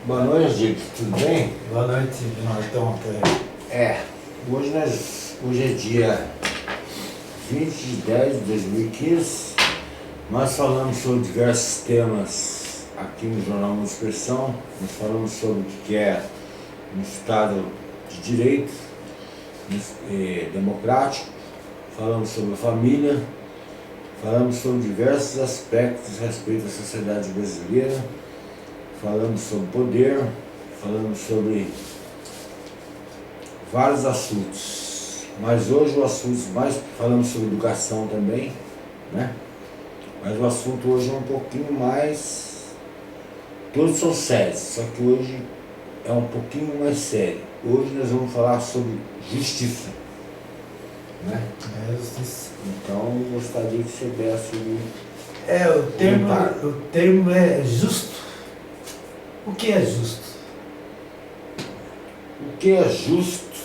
Boa noite, Diego. Tudo bem? Boa noite, Norton. Hoje é dia 20 de 10 de 2015. Nós falamos sobre diversos temas aqui no Jornal Uma Expressão. Nós falamos sobre o que é um Estado de Direito democrático. Falamos sobre a família. Falamos sobre diversos aspectos a respeito da sociedade brasileira. Falamos sobre poder, falamos sobre vários assuntos, mas hoje o assunto mais, falamos sobre educação também, né? Mas o assunto hoje é um pouquinho mais, todos são sérios, só que hoje é um pouquinho mais sério. Hoje nós vamos falar sobre justiça, né? Justiça. Então eu gostaria que você desse o termo é justo. O que é justo? O que é justo,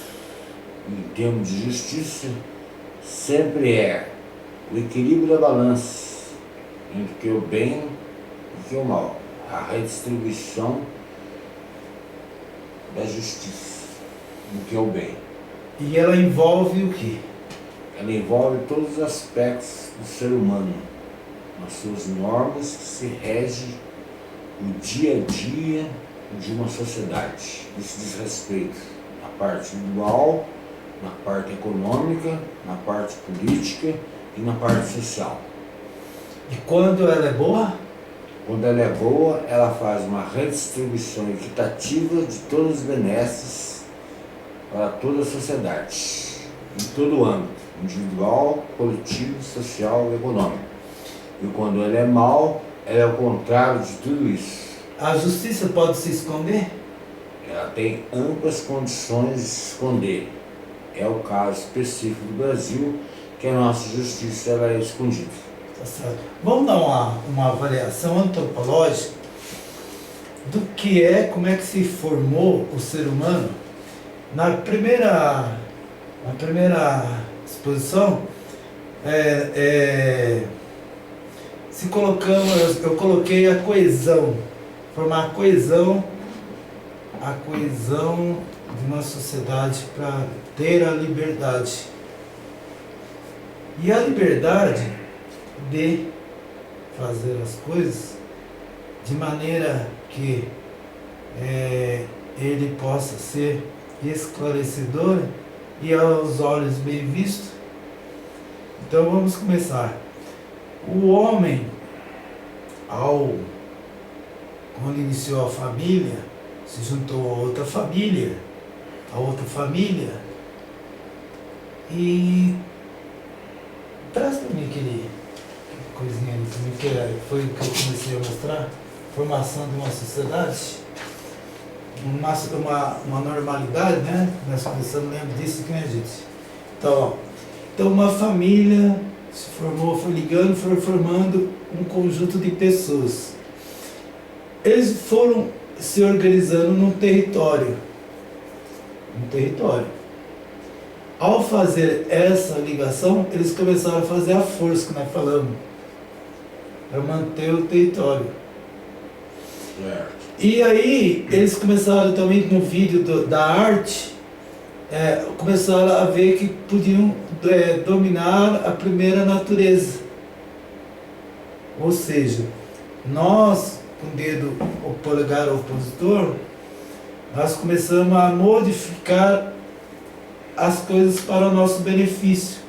em termos de justiça, sempre é o equilíbrio da balança entre o que é o bem e o que é o mal. A redistribuição da justiça, do que é o bem. E ela envolve o quê? Ela envolve todos os aspectos do ser humano, nas suas normas que se regem o dia a dia de uma sociedade. Isso diz respeito na parte individual, na parte econômica, na parte política e na parte social. E quando ela é boa? Quando ela é boa, ela faz uma redistribuição equitativa de todos os benesses para toda a sociedade, em todo o âmbito, individual, coletivo, social e econômico. E quando ela é mal, ela é o contrário de tudo isso. A justiça pode se esconder? Ela tem amplas condições de se esconder. É o caso específico do Brasil, que a nossa justiça ela é escondida. Tá certo. Vamos dar uma avaliação antropológica do que é, como é que se formou o ser humano. Na primeira exposição, eu coloquei a coesão, formar a coesão de uma sociedade para ter a liberdade. E a liberdade de fazer as coisas de maneira que ele possa ser esclarecedor e aos olhos bem visto. Então vamos começar. O homem, quando iniciou a família, se juntou a outra família, e traz para mim aquele coisinha ali também, que foi o que eu comecei a mostrar, formação de uma sociedade, uma normalidade, né? Nós começamos, lembra disso aqui, né, gente? Então uma família se formou, foi ligando, foi formando um conjunto de pessoas. Eles foram se organizando num território. Ao fazer essa ligação, eles começaram a fazer a força que nós falamos, para manter o território. Certo. E aí, eles começaram também no vídeo da arte, começaram a ver que podiam dominar a primeira natureza. Ou seja, nós, com o dedo, o polegar opositor, nós começamos a modificar as coisas para o nosso benefício.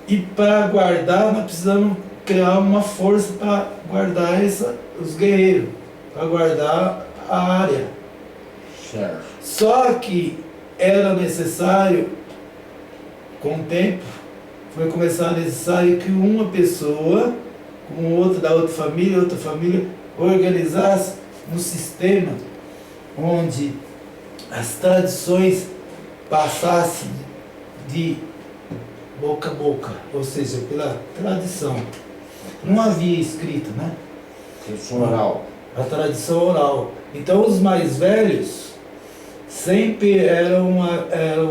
E para guardar, nós precisamos criar uma força para guardar os guerreiros, para guardar a área. Certo. Só que era necessário, com o tempo, foi começar necessário que uma pessoa, com outra da outra família, organizasse um sistema onde as tradições passassem de boca a boca, ou seja, pela tradição. Não havia escrito, né? Tradição oral. A tradição oral. Então os mais velhos sempre eram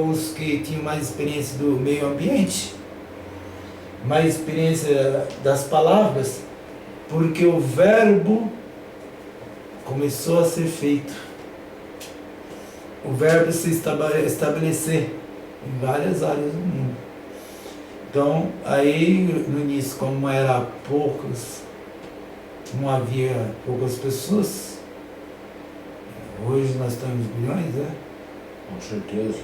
os que tinham mais experiência do meio ambiente, mais experiência das palavras, porque o verbo começou a ser feito. O verbo se estabelecer em várias áreas do mundo. Então, aí no início, como era poucas, não havia poucas pessoas, hoje nós temos bilhões, né? Com certeza.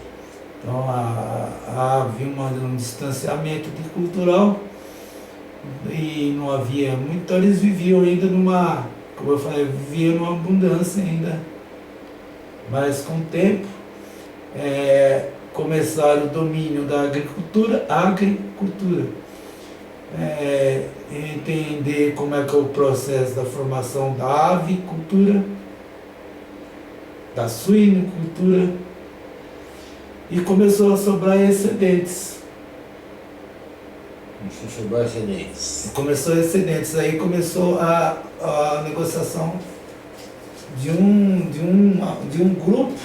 Então havia um distanciamento cultural e não havia muito, então eles viviam ainda numa, como eu falei, viviam numa abundância ainda. Mas com o tempo começaram o domínio da agricultura, entender como é que é o processo da formação da avicultura, da suinicultura, e começou a sobrar excedentes. Aí começou a negociação de um grupo.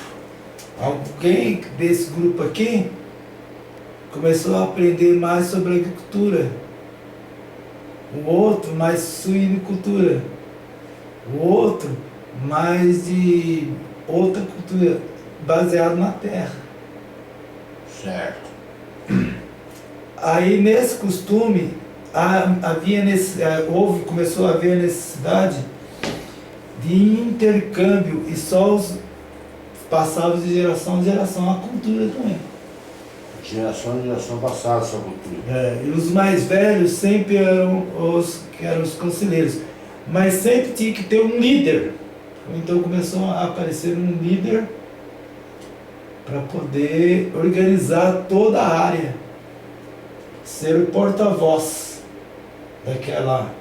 Alguém desse grupo aqui começou a aprender mais sobre agricultura, o outro mais suinicultura, o outro mais de outra cultura, baseado na terra. Certo. Aí nesse costume começou a haver a necessidade de intercâmbio e só os passados de geração em geração a cultura também. Geração em geração passada essa cultura. E os mais velhos sempre eram os conselheiros, mas sempre tinha que ter um líder. Então começou a aparecer um líder para poder organizar toda a área, ser o porta-voz daquela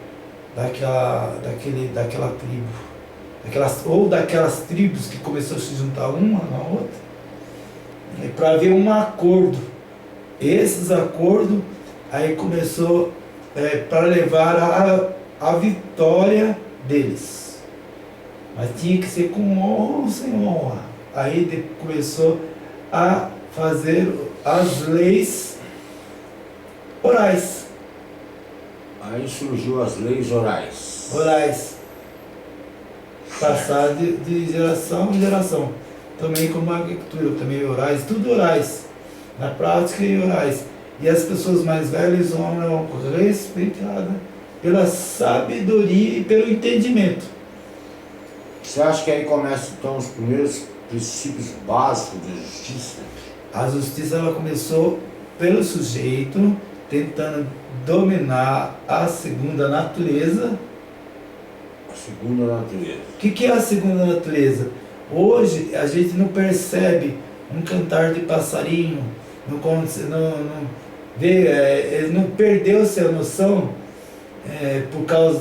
tribo, daquelas tribos que começou a se juntar uma na outra, para haver um acordo. Esses acordos aí começou para levar a vitória deles, mas tinha que ser com honra ou sem honra. Aí começou a fazer as leis orais. Aí surgiu as leis orais. Passar de geração em geração. Também como a agricultura, também orais, tudo orais. Na prática e orais. E as pessoas mais velhas eram respeitadas pela sabedoria e pelo entendimento. Você acha que aí começam então os primeiros princípios básicos da justiça? A justiça ela começou pelo sujeito tentando dominar a segunda natureza. A segunda natureza. O que é a segunda natureza? Hoje a gente não percebe um cantar de passarinho, ele não perdeu-se a noção por causa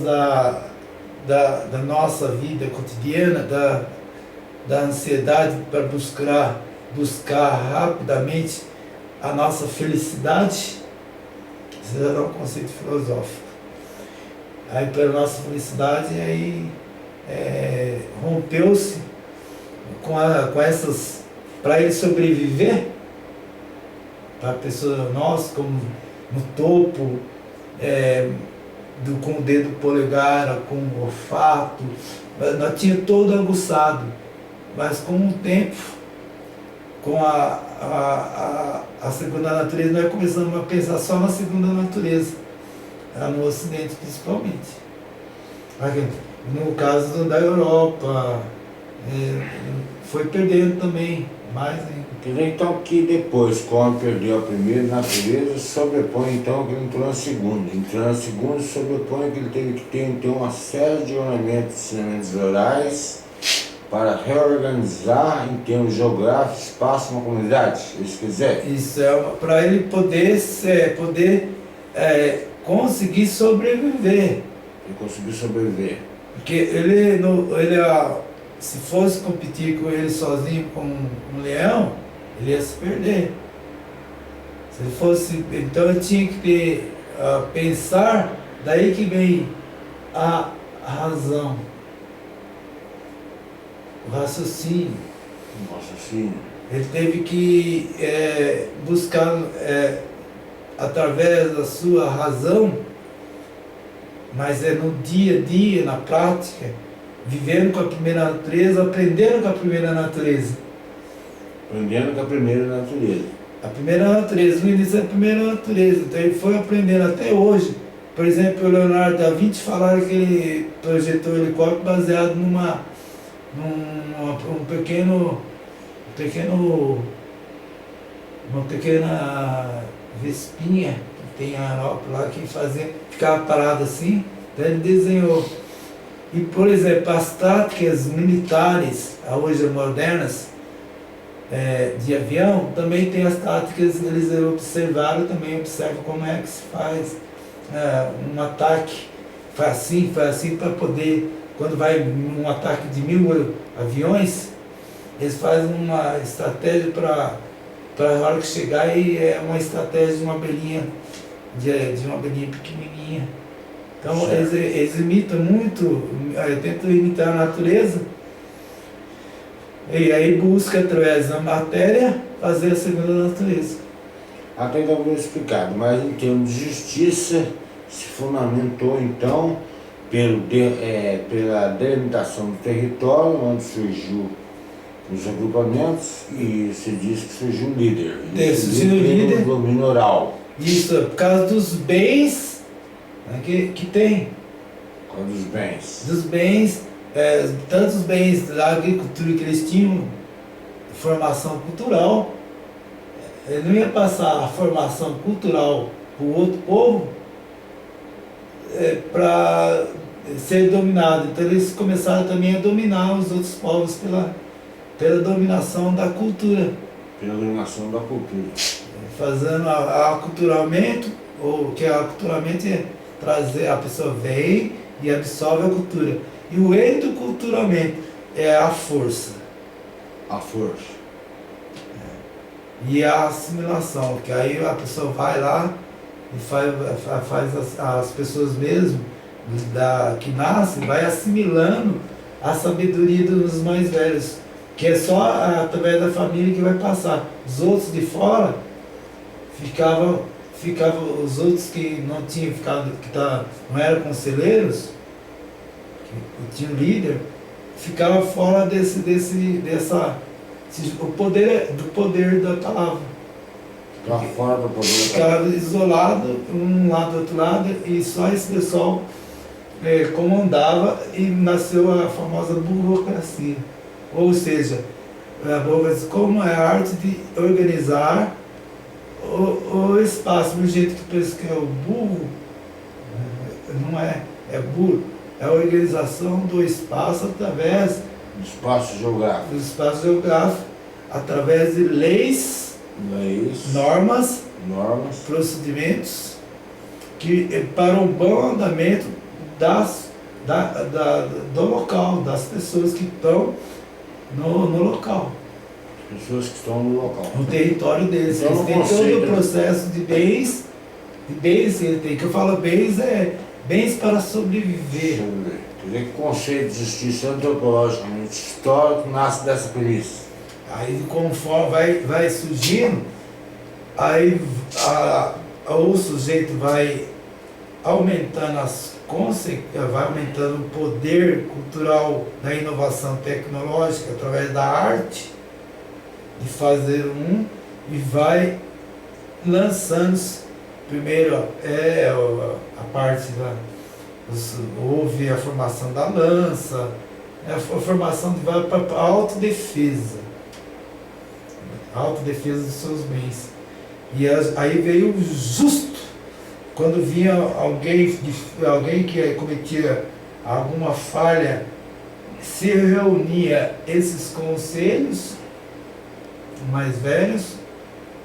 da nossa vida cotidiana, da ansiedade para buscar rapidamente a nossa felicidade. Isso era um conceito filosófico. Aí pela nossa felicidade rompeu-se com essas, para ele sobreviver, para a pessoa, nós como no topo, com o dedo polegar, com o olfato, nós tínhamos todo aguçado, mas com o tempo, com a segunda natureza, nós começamos a pensar só na segunda natureza, no Ocidente principalmente. No caso da Europa, foi perdendo também, mais ainda. Quer dizer então que depois, quando perdeu a primeira natureza, sobrepõe então que ele entrou na segunda. Entrou na segunda, sobrepõe que ele teve que ter então uma série de ornamentos, ensinamentos orais, para reorganizar em termos geográficos, espaço, uma comunidade, se quiser. Isso para ele poder conseguir sobreviver. Porque ele se fosse competir com ele sozinho, como um leão, ele ia se perder. Se ele fosse, então ele tinha que pensar, daí que vem a razão, o raciocínio. Ele teve que buscar através da sua razão, mas no dia a dia, na prática, vivendo com a primeira natureza, aprendendo com a primeira natureza. Aprendendo com a primeira natureza. A primeira natureza, no início é a primeira natureza, então ele foi aprendendo até hoje. Por exemplo, o Leonardo da Vinci falaram que ele projetou o helicóptero baseado numa uma pequena vespinha que tem a Europa lá que ficava parada assim, então ele desenhou. E, por exemplo, as táticas militares, hoje modernas, de avião, também tem as táticas, eles observaram também, observam como é que se faz um ataque, faz assim para poder, quando vai um ataque de 1000 aviões, eles fazem uma estratégia para a hora que chegar e é uma estratégia de uma abelhinha, de uma abelhinha pequenininha. Então eles imitam muito, tentam imitar a natureza, e aí busca através da matéria fazer a segunda natureza. Até que eu vou explicado, mas em termos de justiça se fundamentou então pela delimitação do território, onde surgiu os agrupamentos, e se diz que surgiu um líder. Surgiu um líder. Domínio oral. Isso, por causa dos bens, né, que tem. Por causa dos bens. Dos bens, tantos bens da agricultura que eles tinham, formação cultural, ele não ia passar a formação cultural para o outro povo para ser dominado. Então eles começaram também a dominar os outros povos pela dominação da cultura. Pela dominação da cultura. Fazendo aculturamento, ou que aculturamento é trazer, a pessoa vem e absorve a cultura. E o endoculturamento é a força. A força. E a assimilação, que aí a pessoa vai lá e faz as pessoas mesmo que nascem, vai assimilando a sabedoria dos mais velhos, que é só através da família que vai passar. Os outros de fora ficavam os outros que não tinham ficado, não eram conselheiros, que tinham líder, ficavam fora do poder da palavra. Ficava fora do poder. Ficava isolado, um lado do outro lado, e só esse pessoal comandava, e nasceu a famosa burocracia. Ou seja, como é a arte de organizar o espaço, do jeito que pensa que é o burro, não é burro, é a organização do espaço através do espaço geográfico, através de leis, normas, procedimentos para o bom andamento do local, das pessoas que estão no local. Pessoas que estão no local. No território deles. Então, eles têm todo o processo de bens, ele tem, que eu falo bens, bens para sobreviver. Quer dizer que o conceito de justiça antropologicamente histórico nasce dessa premissa. Aí conforme vai surgindo, aí o sujeito vai aumentando vai aumentando o poder cultural da inovação tecnológica através da arte, de fazer e vai lançando primeiro a parte houve a formação da lança, a formação de vai para a autodefesa dos seus bens. E aí veio o justo, quando vinha alguém que cometia alguma falha, se reunia esses conselhos mais velhos,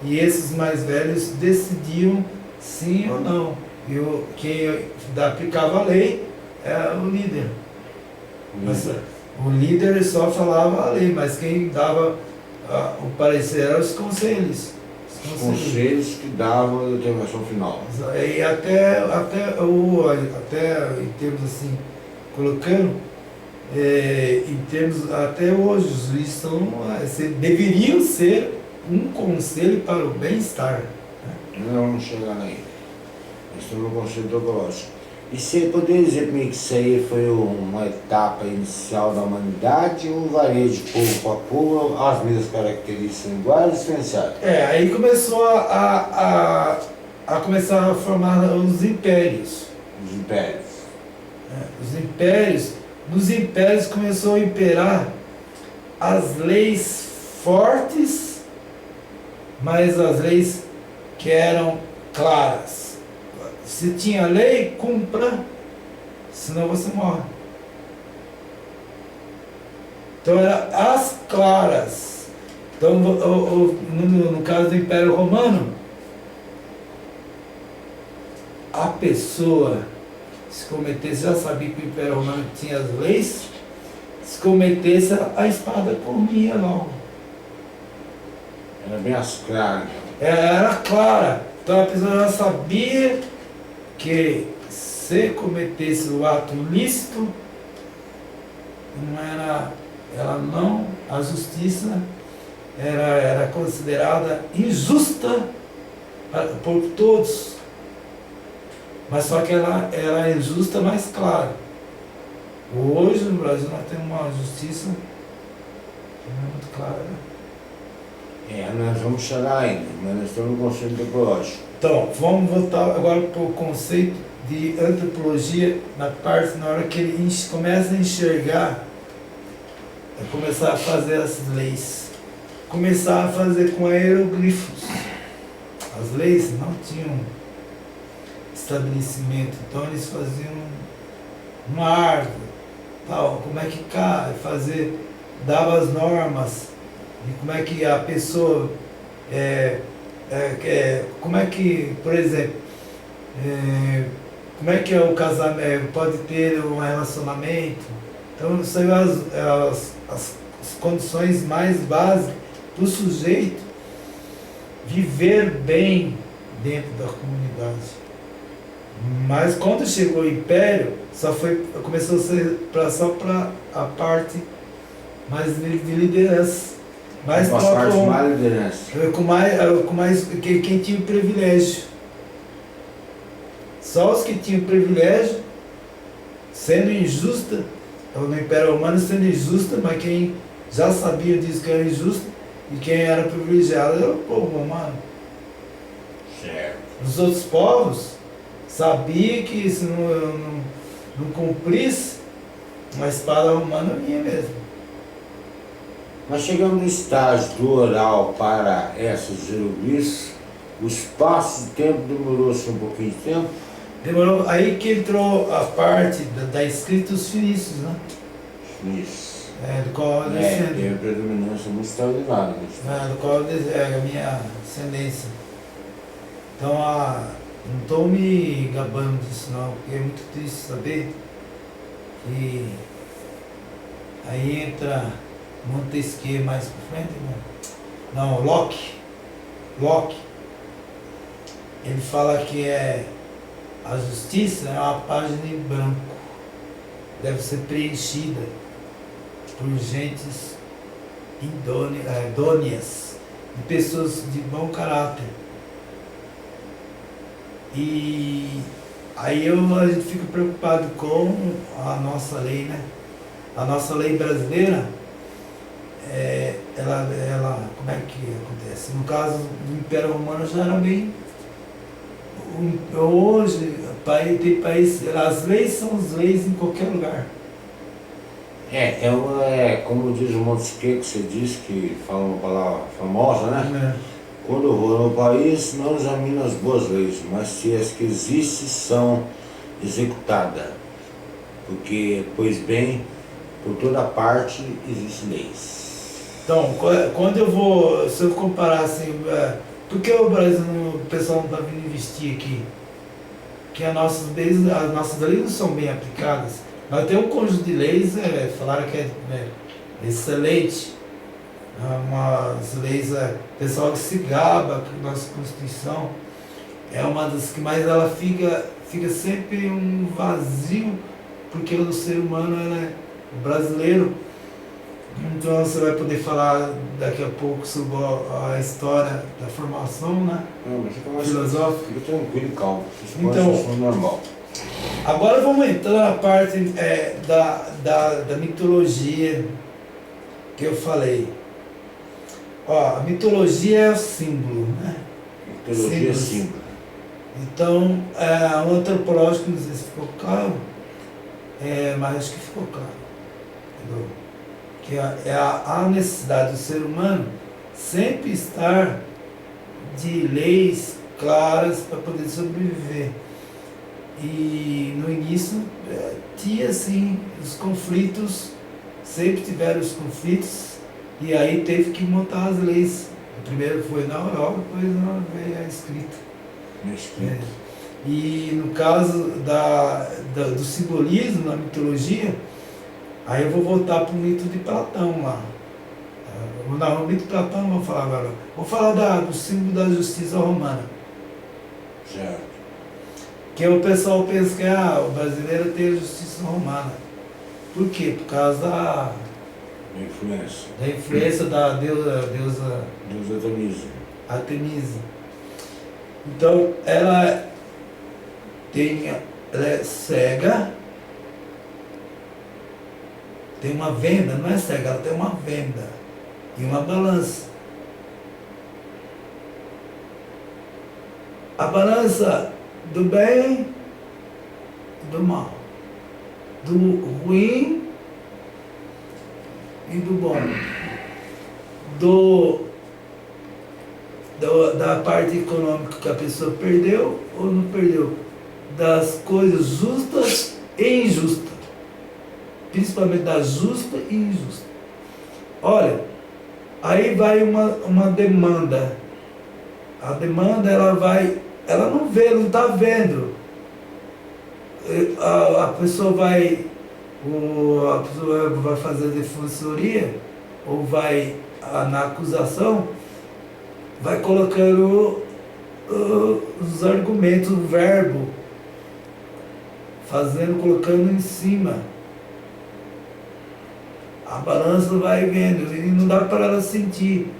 e esses mais velhos decidiam sim ou não. E quem aplicava a lei era o líder. O líder só falava a lei, mas quem dava o parecer eram os conselhos. Os conselhos que davam a determinação final. E até em termos assim, colocando, em termos até hoje, os juízes deveriam ser um conselho para o bem-estar. Não vamos chegar aí. Isso é um conceito antropológico. E você poderia dizer para mim que isso aí foi uma etapa inicial da humanidade ou varia de povo para povo, as mesmas características são iguais ou diferenciadas? Aí começou a começar a formar os impérios. Os impérios. Os impérios, nos impérios começou a imperar as leis fortes, mas as leis que eram claras. Se tinha lei, cumpra, senão você morre. Então eram as claras. Então, no caso do Império Romano, a pessoa, se cometesse, já sabia que o Império Romano tinha as leis, se cometesse, a espada comia logo. Era bem as claras. Era clara. Então a pessoa já sabia que se cometesse o ato lícito, a justiça era considerada injusta por todos. Mas só que ela era injusta, mais clara. Hoje no Brasil nós temos uma justiça que não é muito clara, né? Nós vamos chegar ainda, mas nós estamos no conceito antropológico. Então, vamos voltar agora para o conceito de antropologia na hora que ele começa a enxergar, começar a fazer as leis, começar a fazer com hieroglifos. As leis não tinham estabelecimento, então eles faziam uma árvore, tal, como é que cai, dava as normas de como é que a pessoa como é que, por exemplo, como é que é o casamento, pode ter um relacionamento. Então são as condições mais básicas para o sujeito viver bem dentro da comunidade. Mas quando chegou o Império, começou a ser só para a parte mais de liderança. Mais quem tinha o privilégio. Só os que tinham o privilégio, sendo injusta, no Império Romano sendo injusta, mas quem já sabia disso que era injusto, e quem era privilegiado era o povo romano. Certo. Os outros povos sabiam que se não cumprisse, a espada romana vinha mesmo. Nós chegamos no estágio do oral para esses hieroglifos, o espaço de tempo demorou-se um pouquinho de tempo. Demorou, aí que entrou a parte da escrita dos fenícios, né? Isso. Do qual eu descendo. Tem a predominância muito extraordinária. Do qual é a minha ascendência. Então, não estou me gabando disso não, porque é muito triste saber que aí entra Montesquieu mais para frente, né? Não, Locke, ele fala que a justiça é uma página em branco, deve ser preenchida por gentes idôneas, de pessoas de bom caráter. E aí a gente fica preocupado com a nossa lei, né? A nossa lei brasileira, ela como é que acontece? No caso do Império Romano já era bem. Hoje, tem país, as leis são as leis em qualquer lugar. Como diz o Montesquieu, que você disse, que fala uma palavra famosa, né? Quando eu vou no país, não examino as boas leis, mas se as que existem são executadas. Porque, pois bem, por toda parte existem leis. Então, se eu comparar assim, por que o pessoal não está vindo investir aqui? Que as nossas leis não são bem aplicadas. Nós temos um conjunto de leis, falaram que é excelente. Umas leis, o pessoal que se gaba com a nossa Constituição é uma das que mais ela fica sempre um vazio, porque o ser humano é brasileiro. Então você vai poder falar daqui a pouco sobre a história da formação, né? Não, mas fica mais filosófica. Fica tranquilo, calmo. Então, normal. Agora vamos entrar na parte da mitologia que eu falei. Ó, a mitologia é o símbolo, né? Mitologia é símbolo. Então, o antropológico, não sei se ficou claro, mas acho que ficou claro. Entendeu? Que a necessidade do ser humano sempre estar de leis claras para poder sobreviver. E no início tinha assim os conflitos, sempre tiveram os conflitos, e aí teve que montar as leis. Primeiro foi na oral, depois veio a escrita. E no caso do simbolismo na mitologia, aí eu vou voltar para o mito de Platão lá. O mito de Platão, vou falar agora. Vou falar do símbolo da justiça romana. Certo. Que o pessoal pensa que o brasileiro tem a justiça romana. Por quê? Por causa da influência da deusa Artemisa. Então ela é cega, tem uma venda, não é cega, ela tem uma venda e uma balança. A balança do bem e do mal, do ruim e do bom, da parte econômica que a pessoa perdeu ou não perdeu, das coisas justas e injustas, principalmente da justa e injusta. Olha, aí vai uma demanda. A demanda ela não vê, não está vendo. A pessoa vai fazer a defensoria ou vai na acusação, vai colocando os argumentos, o verbo, colocando em cima. A balança vai vendo, e não dá para ela sentir.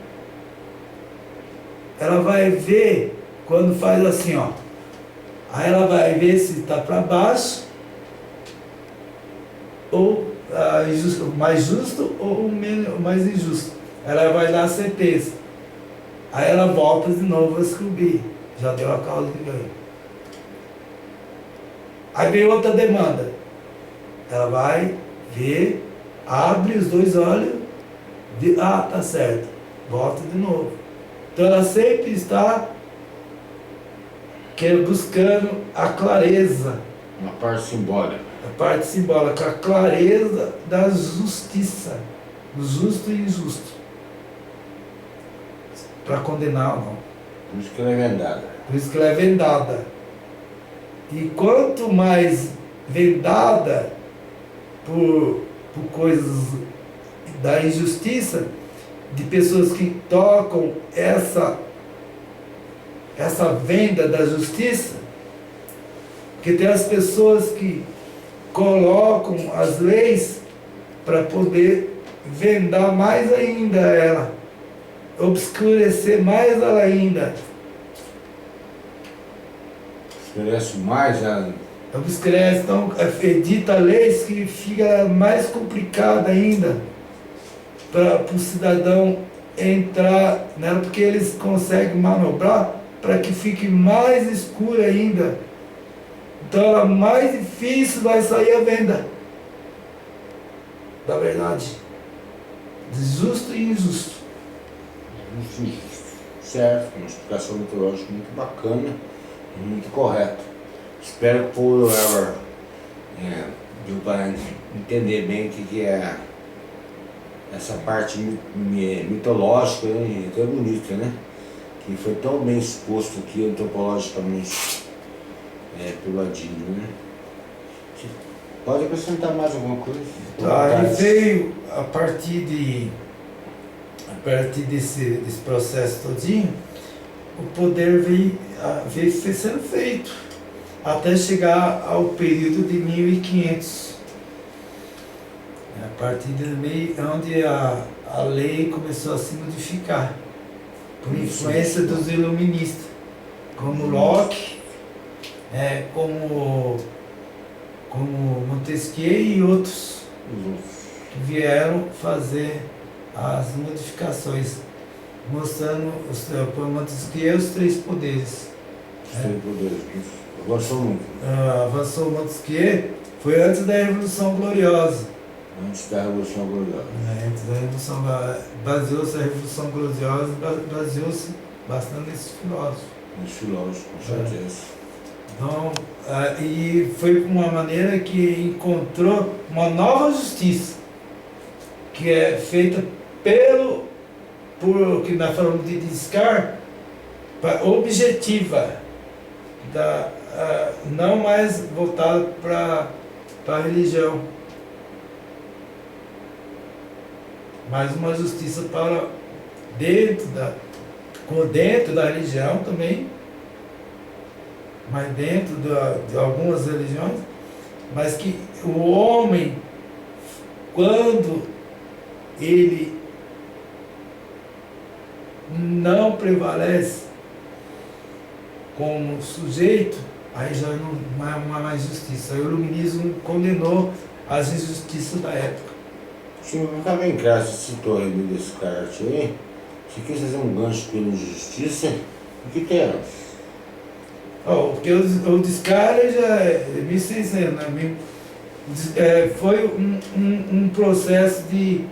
Ela vai ver quando faz assim, ó. Aí ela vai ver se está para baixo, ou o mais justo, ou o mais injusto. Ela vai dar a certeza. Aí ela volta de novo a escrever. Já deu a causa de ganho. Aí vem outra demanda. Ela vai ver, abre os dois olhos, tá certo. Volta de novo. Então ela sempre está buscando a clareza. Uma parte simbólica. A parte simbólica, a clareza da justiça, do justo e injusto. Para condenar ou não. Por isso que ela é vendada. Por isso que ela é vendada. E quanto mais vendada por coisas da injustiça, de pessoas que tocam essa venda da justiça, porque tem as pessoas que colocam as leis para poder vendar mais ainda ela, obscurecer mais ela ainda. Obscurece mais ela. Obscurece, então edita leis que fica mais complicada ainda para o cidadão entrar nela, porque eles conseguem manobrar para que fique mais escuro ainda. Então ela mais difícil vai sair a venda da verdade, de justo e injusto. Justo e injusto. Certo, uma explicação mitológica muito bacana e muito correta. Espero que o povo deu para entender bem o que é essa parte mitológica, né? E até bonita, né? Que foi tão bem exposto aqui antropologicamente pelo Adílio, né? Pode acrescentar mais alguma coisa? Aí veio, a partir desse processo todinho, o poder veio sendo feito, até chegar ao período de 1500. A partir do meio, onde a lei começou a se modificar, por influência dos iluministas, como Locke, como como Montesquieu e outros Os outros. que vieram fazer as modificações, mostrando para Montesquieu os três poderes. Os três poderes. Avançou muito. Avançou Montesquieu, foi antes da Revolução Gloriosa. Antes da Revolução Gloriosa. Antes da Revolução baseou-se a Revolução Gloriosa, baseou-se bastante nesse filósofo. Nesse filósofo, com certeza. Então, e foi uma maneira que encontrou uma nova justiça, que é feita por que nós falamos de Descartes, objetiva, não mais voltada para a religião, mas uma justiça para dentro da religião também, mas dentro de algumas religiões, mas que o homem, quando ele não prevalece como sujeito, aí já não há mais justiça. Aí o iluminismo condenou as injustiças da época. Sim, mas bem claro, você citou a René Descartes aí, você quis fazer um gancho pela injustiça, o que temos? Porque o Descartes já é 1600, né? Foi um processo de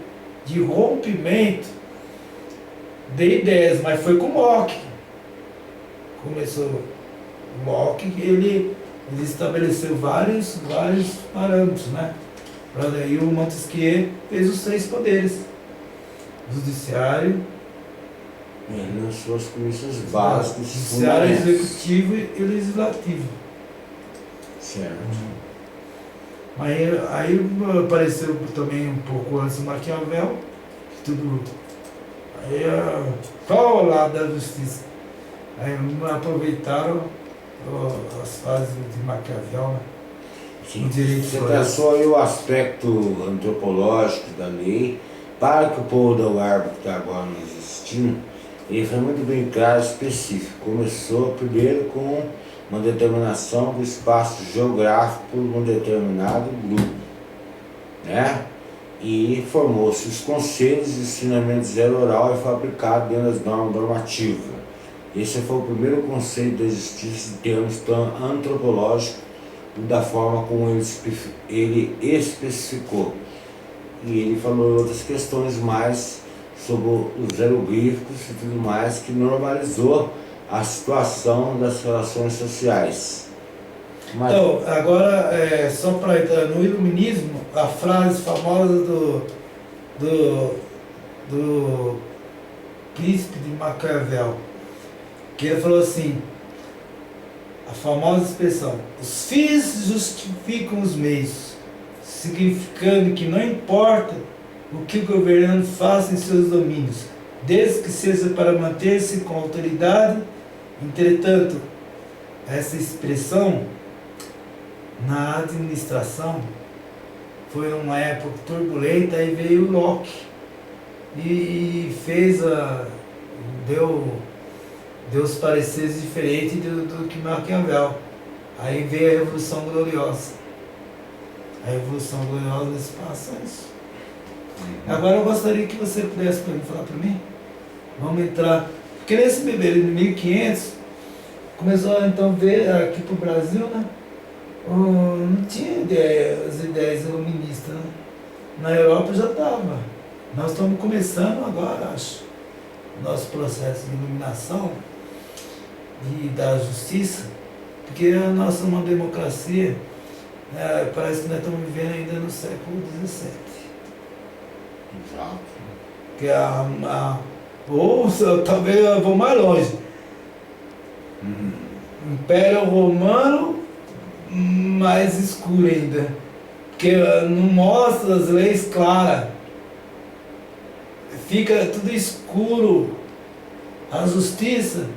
rompimento de ideias, mas foi com Locke. Começou o Locke, ele estabeleceu vários parâmetros, né? E o Montesquieu fez os três poderes: judiciário, Nas suas premissas básicas. judiciário, executivo e legislativo. Certo. Aí apareceu também um pouco antes o Maquiavel, tudo. Aí qual o lado da justiça? Aí aproveitaram as fases de Maquiavel, né? Sim. O direito Você floresce. traçou aí o aspecto antropológico da lei, para que o povo do Algarve que está agora nos assistindo, ele foi muito bem claro e específico. Começou primeiro com uma determinação do espaço geográfico por um determinado grupo, né? E formou-se os conselhos de ensinamento zero oral e foi aplicado dentro das normas normativas. Esse foi o primeiro conceito da justiça em termos tão antropológicos da forma como ele especificou. E ele falou outras questões mais sobre os hieroglíficos e tudo mais, que normalizou a situação das relações sociais. Mas, Então, agora, só para entrar no iluminismo, a frase famosa do príncipe de Maquiavel, que ele falou assim, a famosa expressão: os fins justificam os meios, significando que não importa o que o governante faça em seus domínios, desde que seja para manter-se com autoridade. Entretanto, essa expressão na administração foi uma época turbulenta, aí veio o Locke e deu os pareceres diferentes do que Maquiavel. Aí veio a Revolução Gloriosa. A Revolução Gloriosa nesse passa isso. Agora eu gostaria que você pudesse falar para mim. Vamos entrar. Porque nesse bebê de 1500 começou a então ver aqui para o Brasil, né? Não tinha as ideias iluministas, né? Na Europa já estava. Nós estamos começando agora, acho, o nosso processo de iluminação e da justiça, porque a nossa é uma democracia, né? Parece que nós estamos vivendo ainda no século XVII. exato. Que ou talvez eu vou mais longe. Império Romano mais escuro ainda, porque não mostra as leis claras, fica tudo escuro, a justiça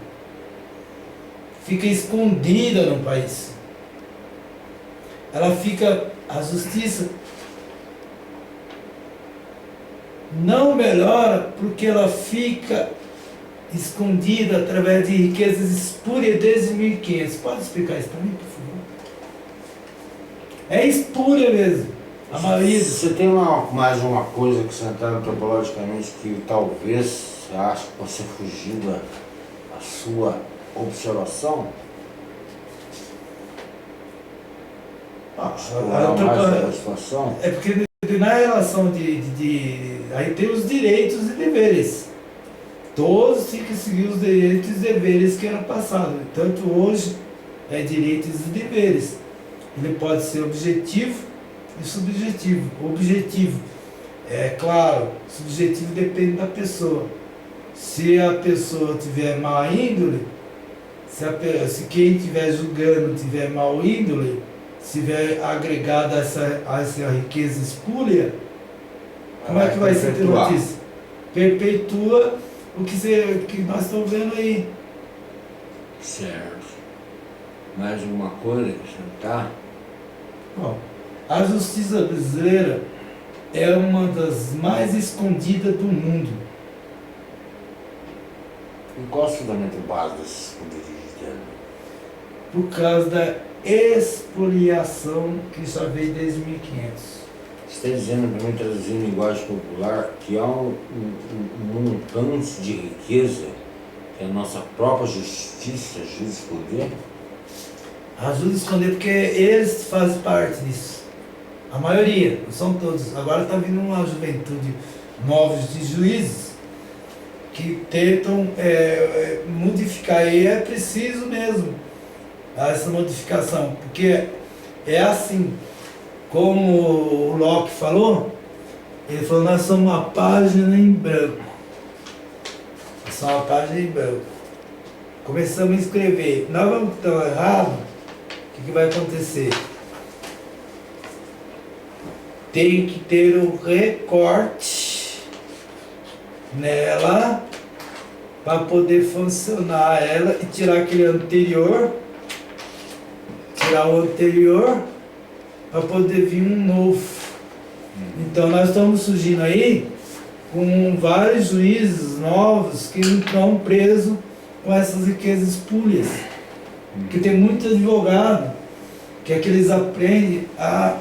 fica escondida no país, a justiça não melhora porque ela fica escondida através de riquezas espúrias desde 1500. Pode explicar isso para mim, por favor? É espúria mesmo. A maioria. Você tem mais uma coisa acrescentada antropologicamente que talvez você acha que possa fugir da sua observação? Explorar mais a situação? É porque na relação aí tem os direitos e deveres. Todos têm que seguir os direitos e deveres que eram passados. Tanto hoje é direitos e deveres. Ele pode ser objetivo e subjetivo. Objetivo, é claro, subjetivo depende da pessoa. Se a pessoa tiver má índole, se quem estiver julgando tiver mau índole, se tiver agregado a essa riqueza espúria, como é que vai ser ter notícia? Perpetua o que nós estamos vendo aí. Certo. Mais alguma coisa que acrescentar? Bom, a justiça brasileira é uma das mais escondidas do mundo. E qual é o fundamento base desses poderes externos? Por causa da expoliação que já veio desde 1500. Você está dizendo, para mim, traduzir em linguagem popular, que há um montante de riqueza que é a nossa própria justiça, juiz esconder? Ajuda a esconder porque eles fazem parte disso. A maioria, não são todos. Agora está vindo uma juventude novos de juízes que tentam modificar. E é preciso mesmo essa modificação, porque é assim, como o Locke falou, ele falou, nós somos uma página em branco. Nós somos uma página em branco. Começamos a escrever, nós vamos estar errado, o que vai acontecer? Tem que ter um recorte nela para poder funcionar ela e tirar aquele anterior, tirar o anterior para poder vir um novo. Então nós estamos surgindo aí com vários juízes novos que não estão presos com essas riquezas espúrias. Porque tem muito advogado que é que eles aprendem a...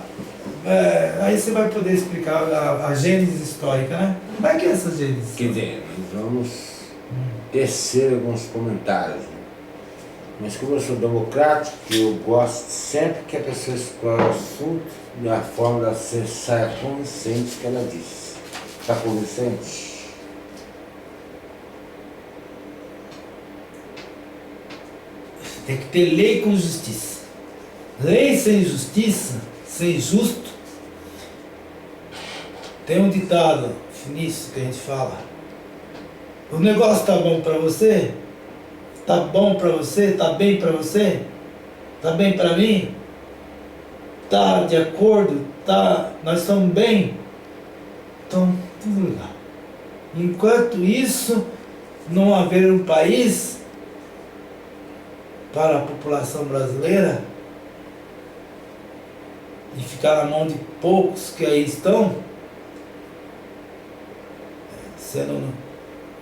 aí você vai poder explicar a gênese histórica, né? Como é que é essa gênese? Quer dizer, nós vamos tecer alguns comentários. Né? Mas como eu sou democrático, eu gosto sempre que a pessoa explore o assunto da forma da ser saia convincente que ela disse. Está convincente? Tem que ter lei com justiça. Lei sem justiça, sem justo. Tem um ditado finíssimo que a gente fala. O negócio tá bom para você? Tá bom para você? Tá bem para você? Tá bem para mim? Tá de acordo? Tá, nós estamos bem? Então, tudo legal. Enquanto isso não haver um país para a população brasileira e ficar na mão de poucos que aí estão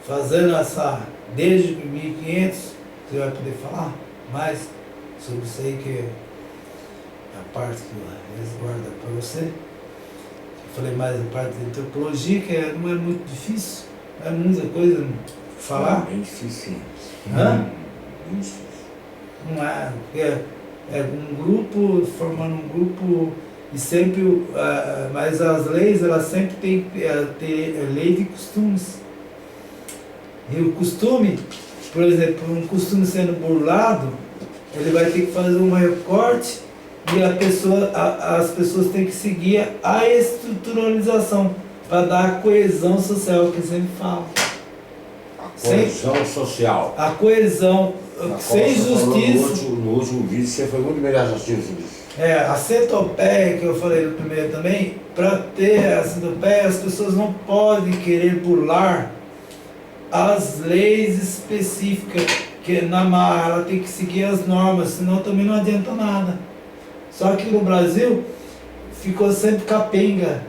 fazendo essa desde 1500, você vai poder falar mais sobre isso aí, que é a parte que eles guardam para você. Eu falei mais a parte da antropologia, que não é muito difícil, é muita coisa falar. É difícil. Hã? Bem difícil. Não é um grupo, formando um grupo, e sempre, mas as leis, elas sempre têm que ter lei de costumes. E o costume, por exemplo, um costume sendo burlado, ele vai ter que fazer um recorte e as pessoas têm que seguir a estruturalização para dar a coesão social que eu sempre falo. A coesão social. A coesão, sem justiça. No último vídeo você foi muito melhor justiça sobre isso. A centopeia que eu falei no primeiro também, para ter a centopeia, as pessoas não podem querer burlar as leis específicas, que na marra ela tem que seguir as normas, senão também não adianta nada. Só que no Brasil ficou sempre capenga,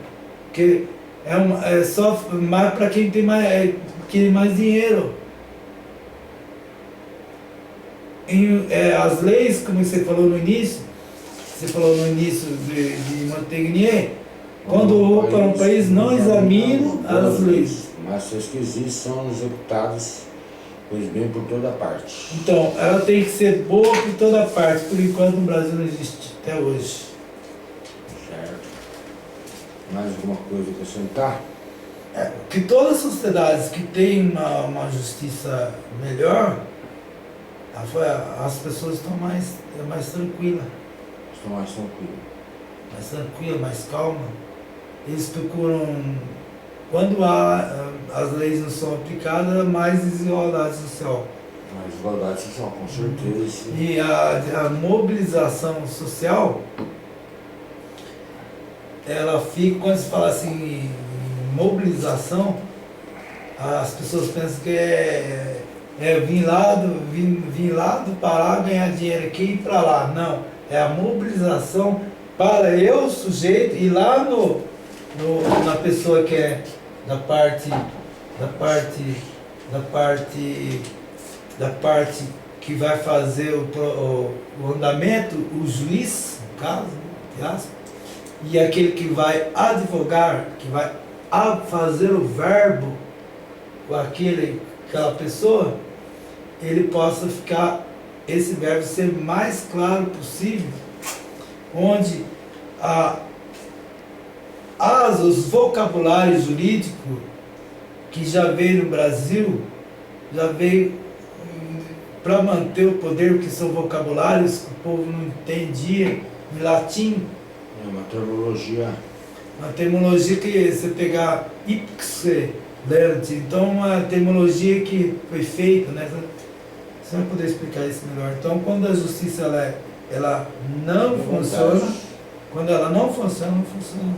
que é só mais para quem tem mais dinheiro. As leis, como você falou no início, você falou no início de Montaigne, quando ocupa um país, não examina as leis. Mas as que existem são executadas, pois bem, por toda parte. Então, ela tem que ser boa por toda parte, por enquanto no Brasil não existe até hoje. Certo. Mais alguma coisa a acrescentar? Que todas as sociedades que têm uma justiça melhor, as pessoas estão mais tranquilas. Estão mais tranquilos. Mais tranquila, mais calma. Eles procuram, quando as leis não são aplicadas, mais desigualdade social. Mais desigualdade social, com certeza. E a mobilização social, ela fica, quando se fala assim, em mobilização, as pessoas pensam que é vir lá do Pará, ganhar dinheiro aqui e ir para lá. Não, é a mobilização para eu, sujeito, ir lá na pessoa que é da parte que vai fazer o andamento, o juiz, no caso, entre aspas, e aquele que vai advogar, que vai fazer o verbo com aquela pessoa, ele possa ficar, esse verbo ser mais claro possível, onde os vocabulários jurídicos que já veio no Brasil, já veio para manter o poder, porque são vocabulários que o povo não entendia em latim. É uma terminologia. Uma terminologia que você pegar ipse lente, então uma terminologia que foi feita, né? Você vai poder explicar isso melhor. Então, quando a justiça ela não funciona, quando ela não funciona, não funciona.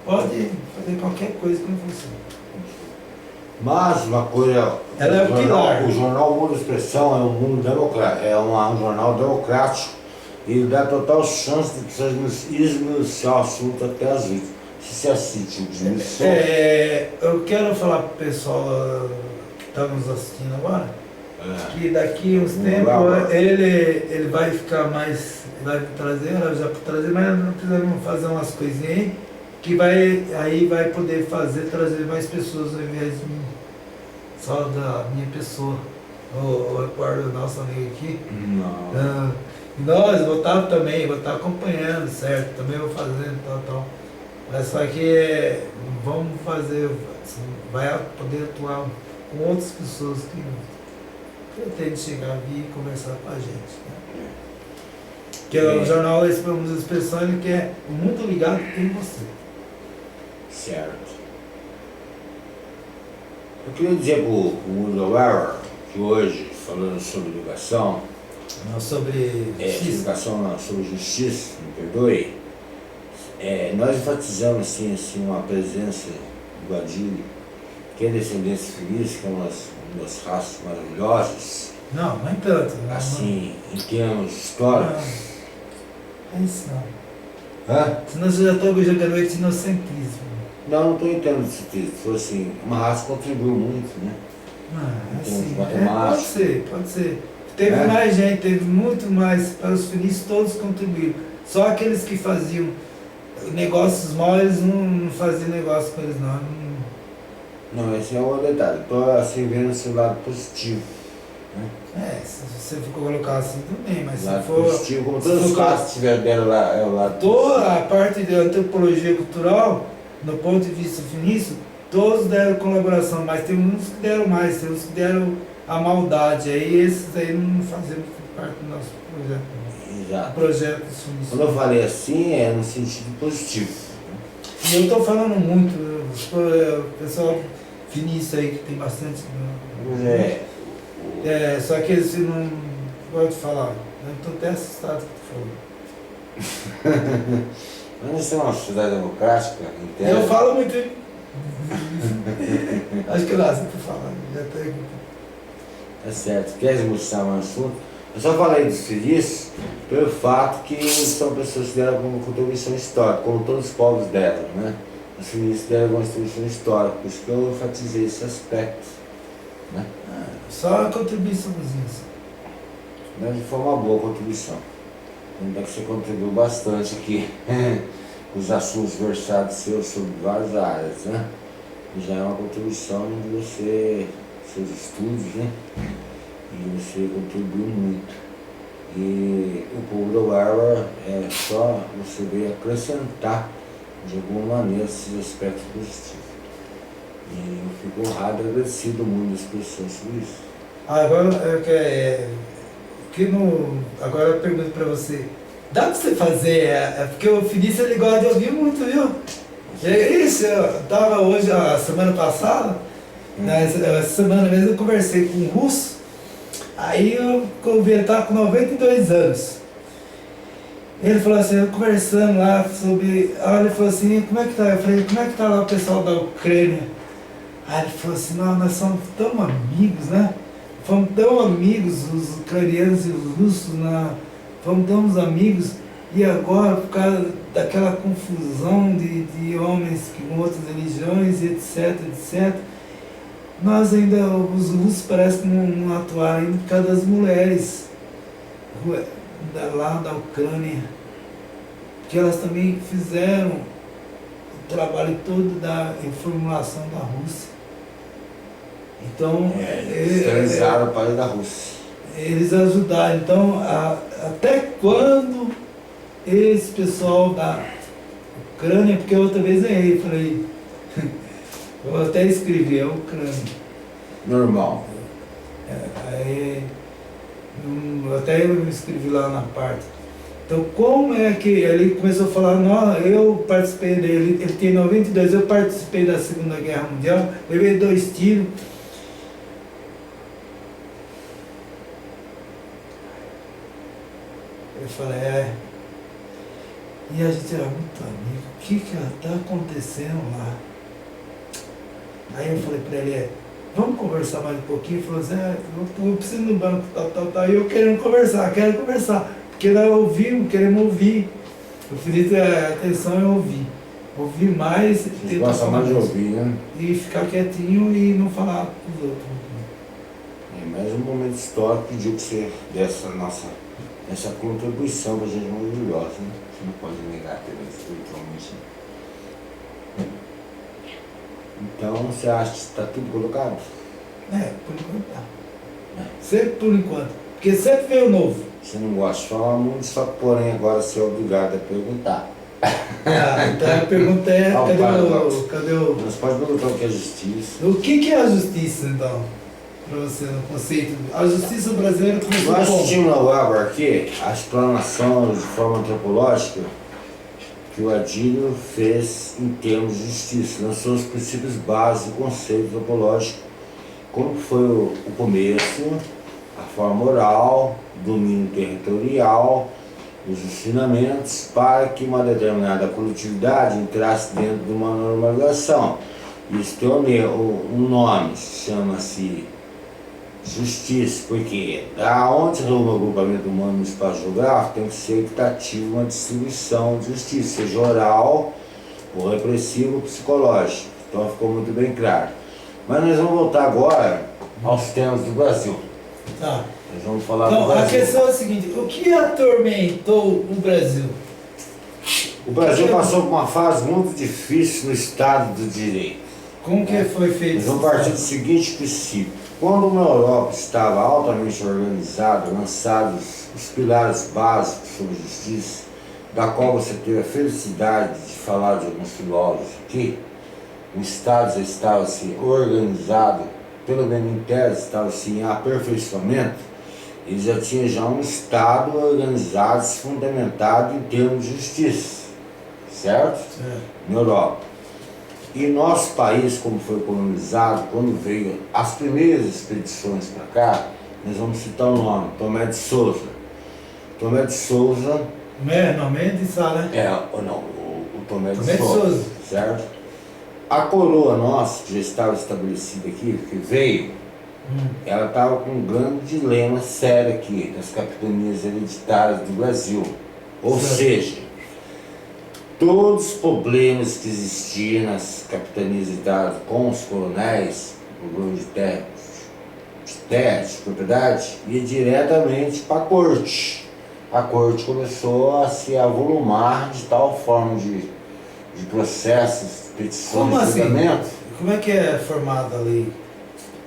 Pode fazer qualquer coisa que não funciona. Mas uma coisa, ela é o pilar. O jornal Mundo Expressão é um mundo democrático, um jornal democrático e dá total chance de você esmiuçar o assunto até as vítimas. Se você assiste o dismissão. Eu quero falar para o pessoal que está nos assistindo agora, que daqui uns tempos ele vai ficar mais, vai trazer, ela já trazer, mas nós precisamos fazer umas coisinhas aí, que vai poder trazer mais pessoas ao invés de mim, só da minha pessoa. O acordo nosso amigo aqui. Não. E nós vou estar acompanhando, certo? Também vou fazendo tal. Mas só que vamos fazer, assim, vai poder atuar com outras pessoas que pretendem chegar aqui e conversar com a gente. Né? Que o jornal Mundo de Expressão, ele quer o mundo ligado em você. Certo. Eu queria dizer para o Mundo Aware que hoje, falando sobre educação, não sobre educação não, sobre justiça, me perdoe, nós enfatizamos assim, uma presença do Adílio, que é descendência feliz, que é uma das raças maravilhosas. Não é tanto. Assim, em termos históricos. Não é isso não. Senão você já está jogando esse inocentrismo. Não estou entendendo esse título. Foi assim, uma raça contribuiu muito, né? Assim, pode ser. Teve mais gente, teve muito mais, para os felizes todos contribuíram. Só aqueles que faziam negócios mal, eles não faziam negócio com eles não. Não, esse é o detalhe. Estou assim vendo esse lado positivo. Né? Se você for colocar assim, tudo bem, mas lado se for... positivo, como todos os casos que tiveram lá, é o lado toda a parte da antropologia cultural, no ponto de vista finício, todos deram colaboração, mas tem uns que deram mais, tem uns que deram a maldade, aí esses aí não fazemos parte do nosso projeto. Exato. Projeto finício. Quando eu falei assim, é no sentido positivo. E eu estou falando muito, o pessoal finício aí que tem bastante. Só que eles não podem falar. Eu estou até assustado que tu falou. Mas nós temos uma sociedade democrática interna. Eu falo muito. Acho que lá você está falando. Já tá... Tá certo. Quer mostrar um assunto? Eu só falei dos felizes pelo fato que são pessoas que deram uma contribuição histórica, como todos os povos deram, né? Os felizes deram uma contribuição histórica, por isso que eu enfatizei esse aspecto. Né? Só a contribuiçãozinha. Mas foi uma boa contribuição. Ainda que você contribuiu bastante aqui com os assuntos versados seus sobre várias áreas, né? Já é uma contribuição de você, seus estudos, né? E você contribuiu muito. E o povo do Bárbara é só você veio acrescentar de alguma maneira esses aspectos positivos. E eu fico honrado e agradecido muito das pessoas por isso. Agora, agora eu pergunto para você, dá para você fazer, porque o Finício ele gosta de ouvir muito, viu? Isso, eu estava hoje, a semana passada, essa semana mesmo eu conversei com um russo, aí ele estava com 92 anos. Ele falou assim, eu conversando lá sobre, ele falou assim, como é que tá? Eu falei, como é que tá lá o pessoal da Ucrânia? Aí ele falou assim, nós somos tão amigos, né? Fomos tão amigos, os ucranianos e os russos, fomos tão amigos, e agora, por causa daquela confusão de homens com outras religiões, etc, etc, nós ainda, os russos parecem que não atuaram ainda por causa das mulheres lá da Ucrânia, que elas também fizeram o trabalho todo da reformulação da Rússia. Então, eles o país da Rússia. Eles ajudaram. Então, até quando esse pessoal da Ucrânia, porque outra vez errei, falei, eu até escrevi, é Ucrânia. Normal. Até eu escrevi lá na parte. Então, como é que ele começou a falar, eu participei dele, ele tem 92, eu participei da Segunda Guerra Mundial, levei 2 tiros. Eu falei, e a gente era muito amigo, o que está acontecendo lá? Aí eu falei para ele, vamos conversar mais um pouquinho? Ele falou assim, eu preciso ir no banco, tal, e eu quero conversar, porque nós queremos ouvir. Eu fiz atenção em ouvir mais, Vocês gostam mais de ouvir, né? E ficar quietinho e não falar com os outros. Mais um momento histórico pediu que você desse essa contribuição para a gente maravilhosa, né? Você não pode negar também espiritualmente. Então, você acha que está tudo colocado? Por enquanto tá. Sempre por enquanto. Porque sempre veio novo. Você não gosta de falar muito, só que porém agora você é obrigado a perguntar. Então a pergunta é, cadê o... Nós podemos perguntar o que é justiça. O que é a justiça, então? Para você, no conceito. A justiça brasileira começou Nós como? tínhamos agora aqui a explanação de forma antropológica que o Adílio fez em termos de justiça, lançou os princípios básicos do conceito antropológico, como foi o começo, a forma oral, domínio territorial, os ensinamentos para que uma determinada coletividade entrasse dentro de uma normalização. Isso tem um nome, chama-se justiça, porque da onde ruma o agrupamento humano no espaço geográfico tem que ser equitativo uma distribuição de justiça, seja oral, ou repressivo ou psicológico. Então ficou muito bem claro. Mas nós vamos voltar agora aos temas do Brasil. Tá. Nós vamos falar Então, do Brasil. a questão é a seguinte, o que atormentou o Brasil? O Brasil passou por uma fase muito difícil no Estado do Direito. Como que foi feito Nós vamos isso? partir do seguinte princípio. Quando uma Europa estava altamente organizada, lançados os pilares básicos sobre justiça, da qual você teve a felicidade de falar de alguns filósofos aqui, o Estado já estava assim, organizado, pelo menos em tese, estava assim, em aperfeiçoamento, ele já tinha um Estado organizado, fundamentado em termos de justiça, certo? Na Europa. E nosso país, como foi colonizado, quando veio as primeiras expedições para cá, nós vamos citar o nome, Tomé de Souza. Tomé de Souza... Não, Mendes, né? O Tomé de Souza, certo? A coroa nossa, que já estava estabelecida aqui, que veio, ela estava com um grande dilema sério aqui, das capitanias hereditárias do Brasil. Ou seja, todos os problemas que existiam nas capitanias hereditárias com os coronéis, problemas de terra, de propriedade, ia diretamente para a corte. a corte começou a se avolumar de tal forma de processos, petições, Como assim? julgamentos. Como é que é formada a lei?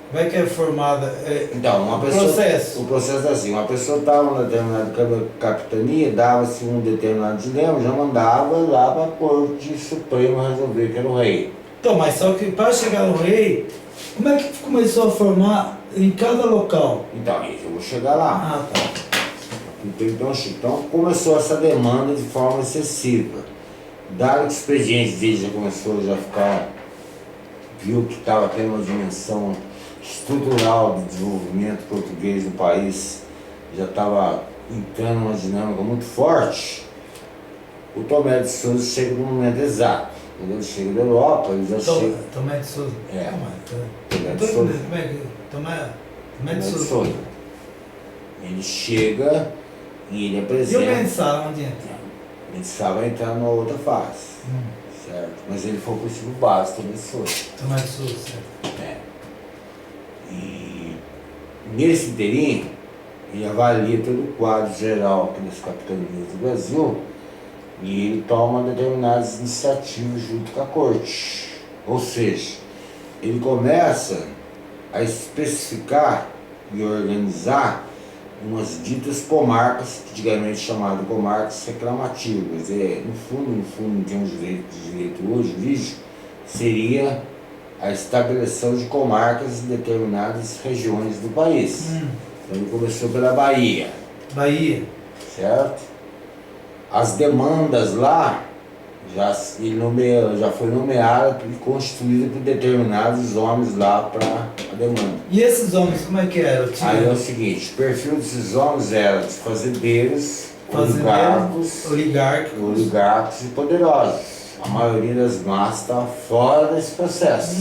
Como é que é formada Então, o processo? O processo é assim, uma pessoa estava numa determinada capitania, dava-se um determinado dilema, já mandava lá para a Corte Suprema resolver, que era o rei. Então, mas só que para chegar no rei, como é que começou a formar em cada local? Então, eu vou chegar lá. Ah, tá. Então começou essa demanda de forma excessiva. Dado que o expediente dele já começou a ficar, viu que estava tendo uma dimensão estrutural de desenvolvimento português no país, já estava entrando numa dinâmica muito forte, o Tomé de Souza chega no momento exato. Quando ele chega da Europa, ele já chega... Tomé de Souza. É. Tomé de Souza. Tomé de Souza. Ele chega e ele E o apresenta... Mensal, onde entra? A gente estava entrando numa outra fase, certo? Mas ele foi o princípio básico Tomé de Souza. Tomé de Souza, certo. É. E nesse inteirinho, ele avalia todo o quadro geral aqui das capitanias do Brasil e ele toma determinadas iniciativas junto com a corte. Ou seja, ele começa a especificar e organizar umas ditas comarcas, antigamente chamadas comarcas reclamativas. No fundo, em termos de direito hoje, jurídico, seria a estabeleção de comarcas em determinadas regiões do país. Então ele começou pela Bahia. Bahia. Certo? As demandas lá já foi nomeada e constituída por determinados homens lá para a demanda. E esses homens, como é que eram? Aí é o seguinte, o perfil desses homens era de fazendeiros, oligarcas e poderosos. A maioria das massas estava fora desse processo.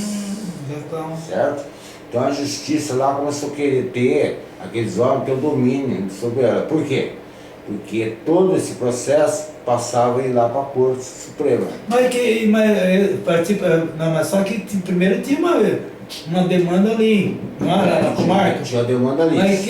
Então. Certo? Então a justiça lá começou a querer ter aqueles homens ter o domínio sobre ela. Por quê? Porque todo esse processo passava a ir lá para a Corte Suprema. Mas só que primeiro tinha uma demanda ali, na comarca. Tinha uma demanda ali. Mas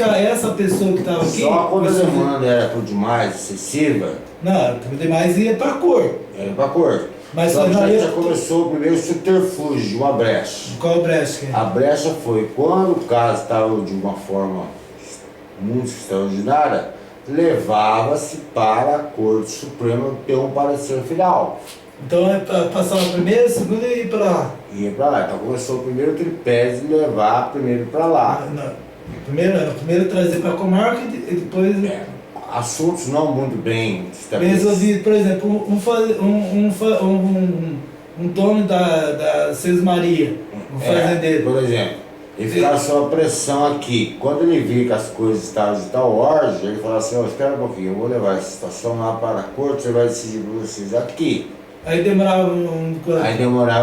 essa pessoa que estava aqui... Só quando a demanda era por demais excessiva... Não, por demais ia para a Corte. Era para a Corte. Mas só que já começou o primeiro subterfúgio de uma brecha. Qual brecha que é? A brecha foi quando o caso estava de uma forma muito extraordinária, levava-se para a Corte Suprema ter um parecer final. Então passava primeiro, segundo e ia para lá? Ia para lá. Então começou o primeiro tripé de levar primeiro para lá. Primeiro trazer para a comarca e depois... Assuntos não muito bem estabelecidos. Resolvido, por exemplo, um dono da Sesmaria, um fazendeiro. Por exemplo, ele ficava sob pressão aqui. Quando ele via que as coisas estavam de tal ordem, ele falava assim, espera um pouquinho, eu vou levar essa situação lá para a corte, você vai decidir por vocês aqui. Aí demorava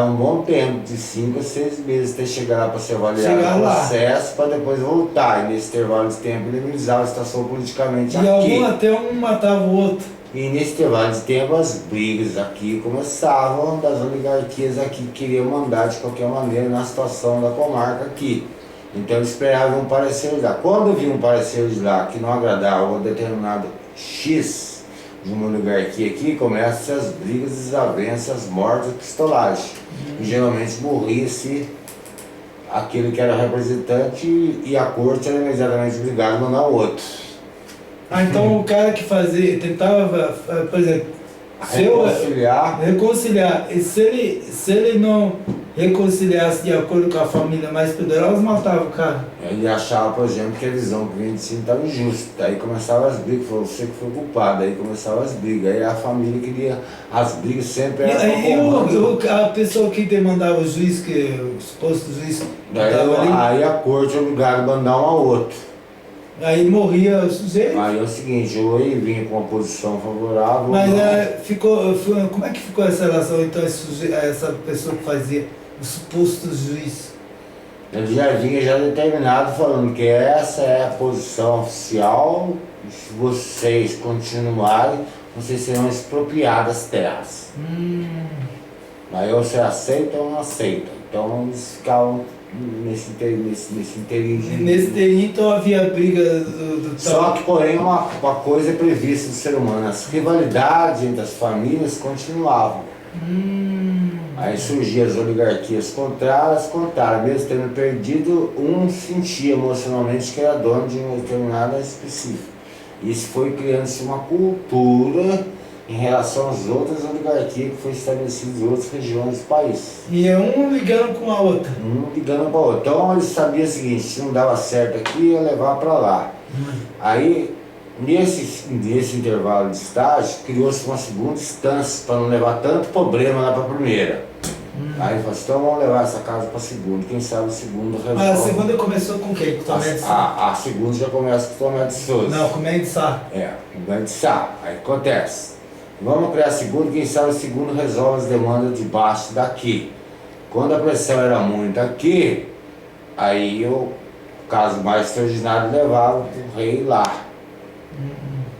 um bom tempo, de 5 a 6 meses, até chegar lá para ser avaliado o processo, para depois voltar. E nesse intervalo de tempo ele minimizava a situação politicamente aqui. E até um matava o outro. E nesse intervalo de tempo as brigas aqui começavam das oligarquias aqui que queriam mandar de qualquer maneira na situação da comarca aqui. Então eles esperavam um parecer de lá. Quando vinha um parecer de lá que não agradava a determinado X de uma oligarquia aqui, começam as brigas, desavenças, mortes e pistolagem. E geralmente morria-se aquele que era representante e a corte era imediatamente obrigada a mandar o outro. Então o cara que tentava, por exemplo, reconciliar. E se ele não reconciliasse de acordo com a família mais poderosa, matava o cara. Ele achava, por exemplo, que a visão que vinha de cima estava injusta. Aí começavam as brigas, falou, você que foi culpado. Aí começavam as brigas. Aí a família queria, as brigas sempre eram a pessoa que demandava o juiz, o suposto juiz, aí a corte obrigava a mandar um ao outro. Aí morria o sujeito. Aí é o seguinte, ou ele vinha com uma posição favorável... Mas como é que ficou essa relação, então, essa pessoa que fazia o suposto juiz? Ele já vinha determinado falando que essa é a posição oficial, e se vocês continuarem, vocês serão expropriadas terras. Aí ou você aceita ou não aceita. Então eles ficavam nesse inteirinho. Nesse inteirinho, então havia briga do Só que, porém, uma coisa é prevista do ser humano: as rivalidades entre as famílias continuavam. Aí surgiam as oligarquias contrárias, mesmo tendo perdido, um sentia emocionalmente que era dono de uma determinada específica. Isso foi criando-se uma cultura em relação às outras oligarquias que foi estabelecida em outras regiões do país. E é um ligando com a outra. Um ligando para o outro. Então eles sabiam o seguinte: se não dava certo aqui, ia levar para lá. Aí, nesse intervalo de estágio, criou-se uma segunda instância para não levar tanto problema lá para a primeira. Aí ele falou assim: então vamos levar essa casa para a segunda. Quem sabe a segunda resolve. Mas a segunda começou com quem? Com Tomé de Sá? A segunda já começa com o Tomé de Souza. Não, com Tomé de Sá. Com Tomé de Sá. Aí acontece: vamos criar a segunda, quem sabe a segunda resolve as demandas de baixo daqui. Quando a pressão era muito aqui, aí o caso mais extraordinário levava o rei lá.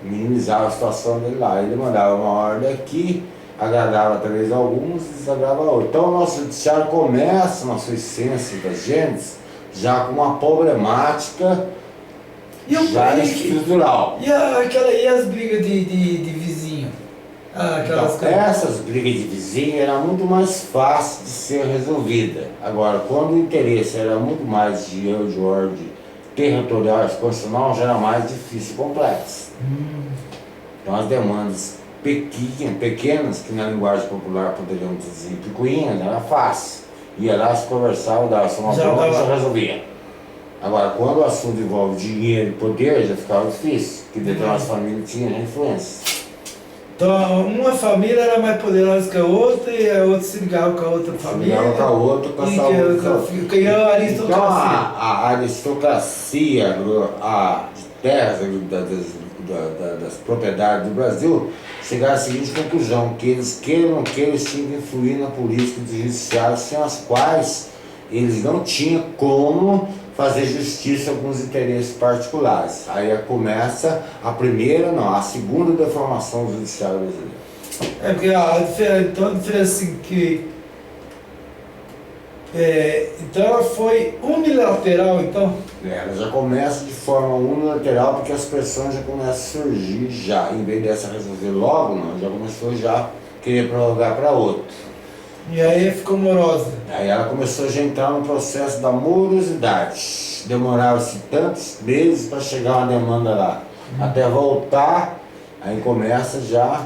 Minimizava a situação dele lá. Ele mandava uma ordem aqui, agradava talvez alguns e desagradava outros. Então o nosso judiciário começa, na sua essência das gentes, já com uma problemática já estrutural. E as brigas de vizinho? Essas brigas de vizinho era muito mais fácil de ser resolvida. Agora, quando o interesse era muito mais de ordem territorial e constitucional, já era mais difícil e complexo. Então as demandas pequenas, que na linguagem popular poderíamos dizer picuinhas, era fácil. Ia lá, se conversava, dava só uma prova e já resolvia. Agora, quando o assunto envolve dinheiro e poder, já ficava difícil, porque determinadas famílias tinham influência. Então, uma família era mais poderosa que a outra e a outra se ligava com a outra família. Se ligava com a outra, passava criou a aristocracia. Então, a aristocracia de terras das propriedades do Brasil chegaram à seguinte conclusão: que eles queiram ou não queiram, eles tinham que influir na política do judiciário, sem as quais eles não tinham como fazer justiça a alguns interesses particulares. Aí começa a segunda deformação do judiciário brasileiro. É porque então a diferença assim que então ela foi unilateral, então? Ela já começa de forma unilateral, porque as pressões já começam a surgir já. Em vez dessa resolver logo, não, já começou já a querer prorrogar para outro. E aí ficou morosa. Aí ela começou a entrar no processo da morosidade. Demorava-se tantos meses para chegar uma demanda lá. Até voltar, aí começa já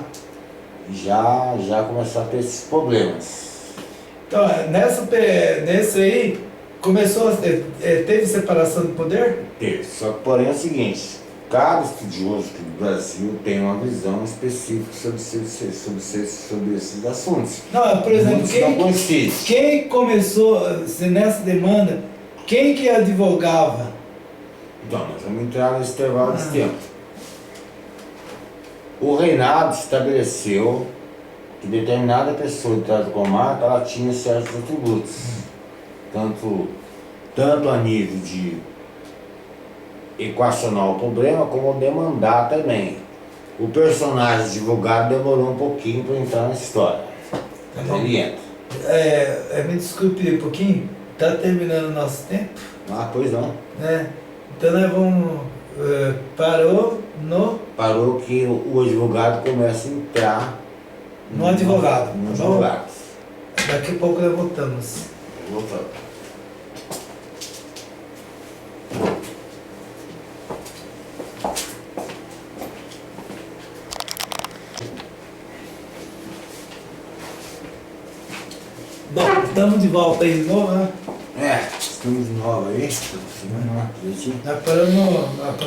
começar a ter esses problemas. Então, nesse aí, teve separação de poder? Teve. Só que, porém, é o seguinte: cada estudioso aqui do Brasil tem uma visão específica sobre esses assuntos. Não, por exemplo, quem começou nessa demanda, quem que advogava? Então, nós vamos entrar nesse intervalo de tempo. O reinado estabeleceu que determinada pessoa de trás da comarca, ela tinha certos atributos, tanto a nível de equacionar o problema, como demandar também. O personagem advogado demorou um pouquinho para entrar na história. Mas ele entra. Me desculpe um pouquinho, está terminando o nosso tempo. Ah, pois não. Então nós vamos. Parou que o advogado começa a entrar no advogado. No advogado. Daqui a pouco nós voltamos. Voltamos. Bom, estamos de volta aí de novo, né? Estamos de novo aí.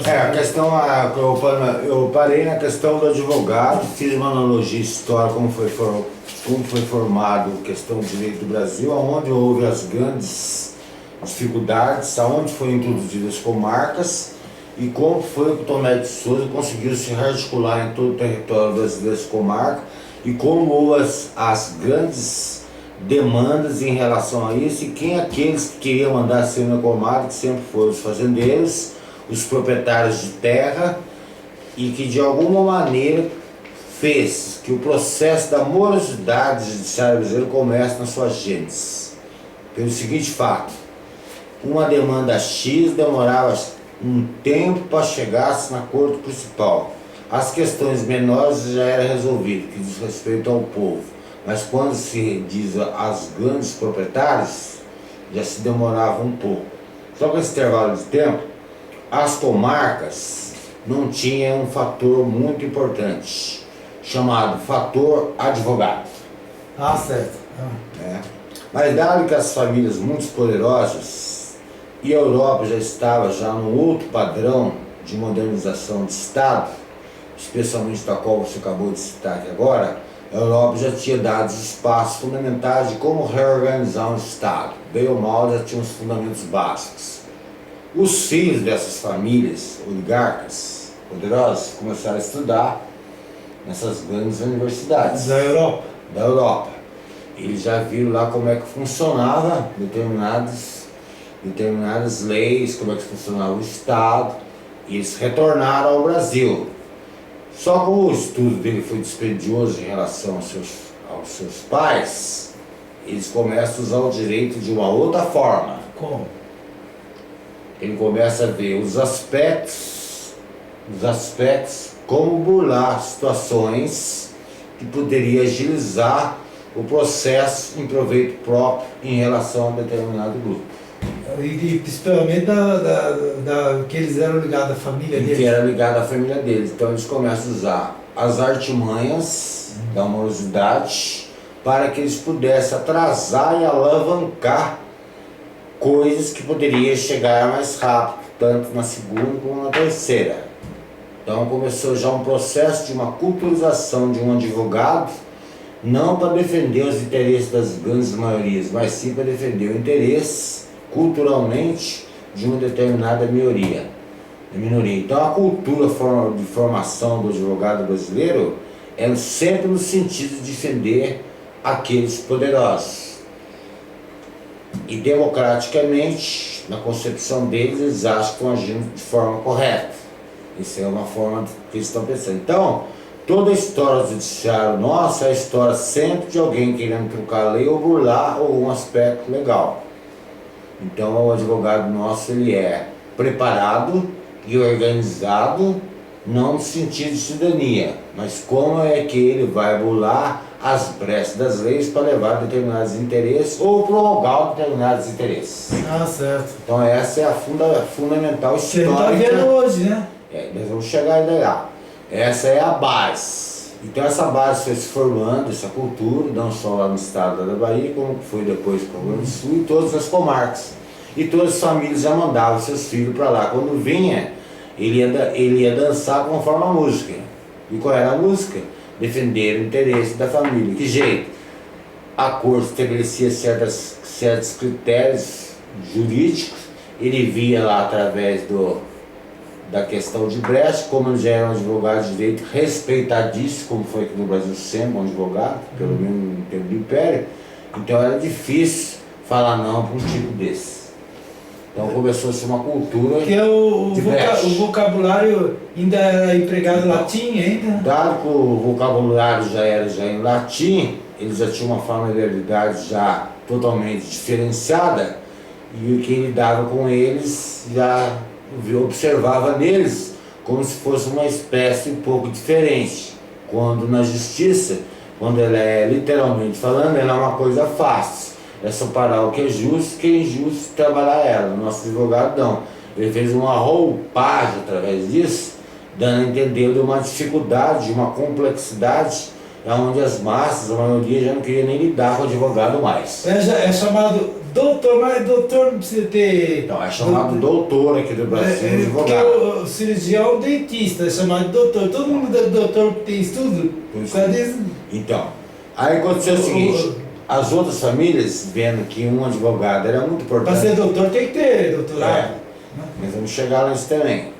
A questão, eu parei na questão do advogado, fiz uma analogia histórica, como foi formado a questão do direito do Brasil, onde houve as grandes dificuldades, aonde foram introduzidas as comarcas e como foi que o Tomé de Souza conseguiu se rearticular em todo o território das comarcas e como houve as grandes demandas em relação a isso e quem aqueles que queriam mandar ser na comarca, que sempre foram os fazendeiros, os proprietários de terra e que de alguma maneira fez que o processo da morosidade judiciária brasileira comece nas suas gentes. Pelo seguinte fato: uma demanda X demorava um tempo para chegar na corte principal. As questões menores já eram resolvidas, que diz respeito ao povo. Mas quando se diz as grandes proprietários, já se demorava um pouco. Só que esse intervalo de tempo, as comarcas não tinham um fator muito importante, chamado fator advogado. Ah, certo. Mas dado que as famílias muito poderosas e a Europa já estava num outro padrão de modernização de Estado, especialmente da qual você acabou de citar aqui agora, a Europa já tinha dado os espaços fundamentais de como reorganizar um Estado. Bem ou mal já tinha os fundamentos básicos. Os filhos dessas famílias oligarcas poderosas começaram a estudar nessas grandes universidades Da Europa. da Europa. Eles já viram lá como é que funcionava determinadas leis, como é que funcionava o Estado, e eles retornaram ao Brasil. Só que o estudo dele foi dispendioso em relação aos seus pais, eles começam a usar o direito de uma outra forma. Como? Ele começa a ver os aspectos, como burlar situações que poderia agilizar o processo em proveito próprio em relação a um determinado grupo. E principalmente que eles eram ligados à família E deles. que era ligado à família deles. Então eles começam a usar as artimanhas da morosidade para que eles pudessem atrasar e alavancar coisas que poderiam chegar mais rápido, tanto na segunda como na terceira. Então começou já um processo de uma culturização de um advogado, não para defender os interesses das grandes maiorias, mas sim para defender o interesse culturalmente de uma determinada minoria. Então a cultura de formação do advogado brasileiro é sempre no sentido de defender aqueles poderosos. E democraticamente, na concepção deles, eles acham que estão agindo de forma correta. Isso é uma forma que eles estão pensando. Então, toda a história do judiciário nossa é a história sempre de alguém querendo trocar a lei ou burlar algum aspecto legal. Então o advogado nosso ele é preparado e organizado, não no sentido de cidadania, mas como é que ele vai burlar as brechas das leis para levar determinados interesses ou prorrogar determinados interesses. Ah, certo. Então essa é a fundamental Você história. está vendo hoje, né? Nós vamos chegar ainda lá. Essa é a base. Então essa base foi se formando, essa cultura, não só lá no estado da Bahia, como foi depois para o Rio Grande do Sul e todas as comarcas. E todas as famílias já mandavam seus filhos para lá. Quando vinha, ele ia dançar conforme a música. E qual era a música? Defender o interesse da família. Que jeito? A corte estabelecia certos critérios jurídicos, ele via lá através da questão de brecha, como ele já era um advogado de direito respeitadíssimo, como foi aqui no Brasil sempre um advogado, pelo menos no tempo do Império, então era difícil falar não para um tipo desse. Então começou a ser uma cultura Porque o de brecha. vocabulário ainda era empregado latim ainda. Dado que o vocabulário já era em latim, eles já tinham uma familiaridade já totalmente diferenciada, e o que ele dava com eles já observava neles como se fosse uma espécie um pouco diferente. Quando na justiça, quando ela é literalmente falando, ela é uma coisa fácil. É separar o que é justo e o que é injusto e trabalhar ela. O nosso advogado não. Ele fez uma roupagem através disso, dando a entender de uma dificuldade, de uma complexidade, onde as massas, a maioria já não queria nem lidar com o advogado mais. É chamado doutor, mas doutor não precisa ter... Então, é chamado doutor aqui do Brasil, Porque advogado. o cirurgião é um dentista, é chamado de doutor. Todo mundo é doutor que tem estudo. Então, aí aconteceu o seguinte, as outras famílias, vendo que um advogado era muito Para importante. ser doutor tem que ter doutorado. Mas vamos chegar lá nisso também.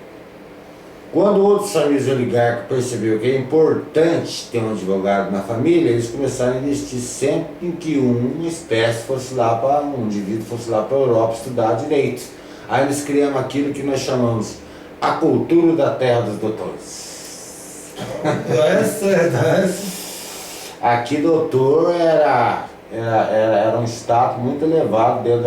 Quando outros famílias oligarcas perceberam que é importante ter um advogado na família, eles começaram a investir sempre em que uma espécie fosse lá para um indivíduo fosse lá para a Europa estudar direito. Aí eles criamos aquilo que nós chamamos a cultura da terra dos doutores. Essa. Aqui doutor era era um status muito elevado dentro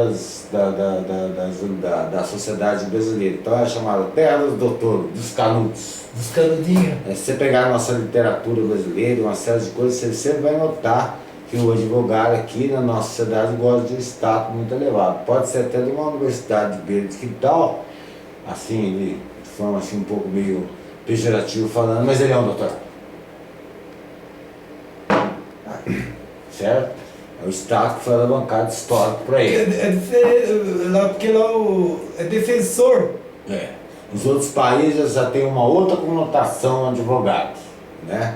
da sociedade brasileira. Então era chamado terra dos doutores, dos canudos. Dos canudinhos. Se você pegar a nossa literatura brasileira, uma série de coisas, você sempre vai notar que o advogado aqui na nossa sociedade gosta de um status muito elevado. Pode ser até de uma universidade de beira de quintal, assim, de forma assim um pouco meio pejorativa falando, mas ele é um doutor. Certo? É o status que foi alavancado histórico para ele. É diferente, lá, porque lá é defensor. Nos outros países já tem uma outra conotação advogado, né?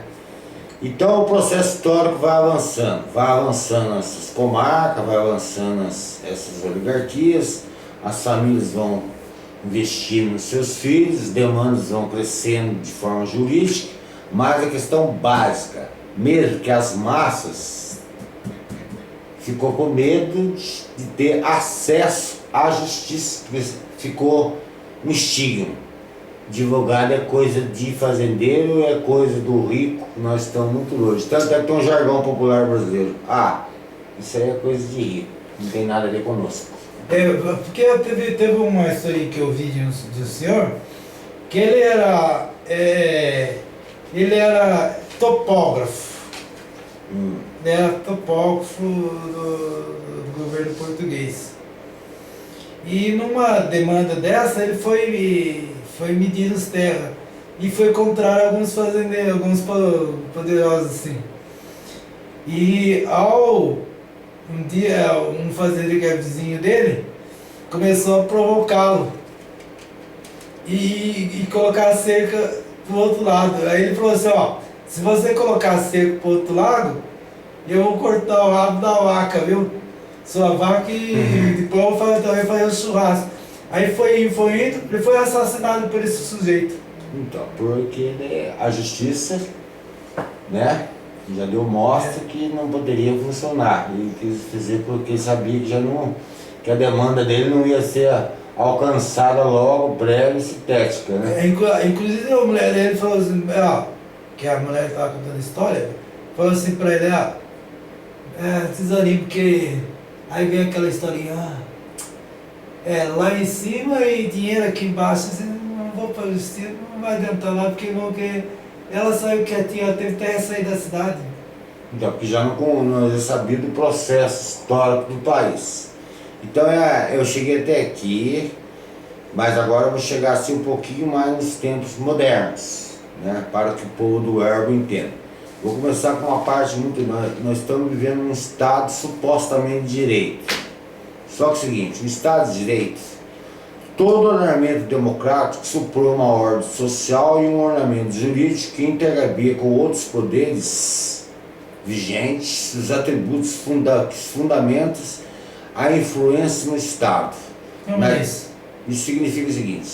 Então o processo histórico vai avançando essas comarcas, vai avançando essas oligarquias, as famílias vão investindo nos seus filhos, as demandas vão crescendo de forma jurídica, mas a questão básica, mesmo que as massas ficou com medo de ter acesso à justiça, porque ficou um estigma. Advogado é coisa de fazendeiro, é coisa do rico, nós estamos muito longe. Tanto é que tem um jargão popular brasileiro. Isso aí é coisa de rico, não tem nada a ver conosco. Porque teve uma história que eu vi de um senhor, que ele era topógrafo. Ele era topógrafo do governo português. E numa demanda dessa, ele foi medir as terras e foi encontrar alguns fazendeiros, alguns poderosos assim. E um dia um fazendeiro que é vizinho dele começou a provocá-lo e colocar a cerca pro outro lado. Aí ele falou assim, se você colocar a cerca pro outro lado, eu vou cortar o rabo da vaca, viu? Sua vaca e depois eu vou também fazer um churrasco. Aí foi indo, ele foi assassinado por esse sujeito. Então, porque a justiça, né, já deu mostra que não poderia funcionar. Ele quis fazer porque sabia que a demanda dele não ia ser alcançada logo, breve e sintética, né? Inclusive a mulher dele falou assim, que a mulher que estava contando a história, falou assim pra ele, desaninho, porque aí vem aquela historinha, lá em cima e dinheiro aqui embaixo, assim, não vou para a justiça, não vai adiantar lá, porque ela saiu quietinha, ela teve até sair da cidade. Então, porque já não é sabido o processo histórico do país. Então eu cheguei até aqui, mas agora eu vou chegar assim um pouquinho mais nos tempos modernos, né, para que o povo do verbo entenda. Vou começar com uma parte muito... Nós estamos vivendo um Estado supostamente de direito. Só que é o seguinte, o Estado de Direito, todo ordenamento democrático supõe uma ordem social e um ordenamento jurídico que interagria com outros poderes vigentes, os atributos que fundamentos a influência no Estado. Mas isso significa o seguinte,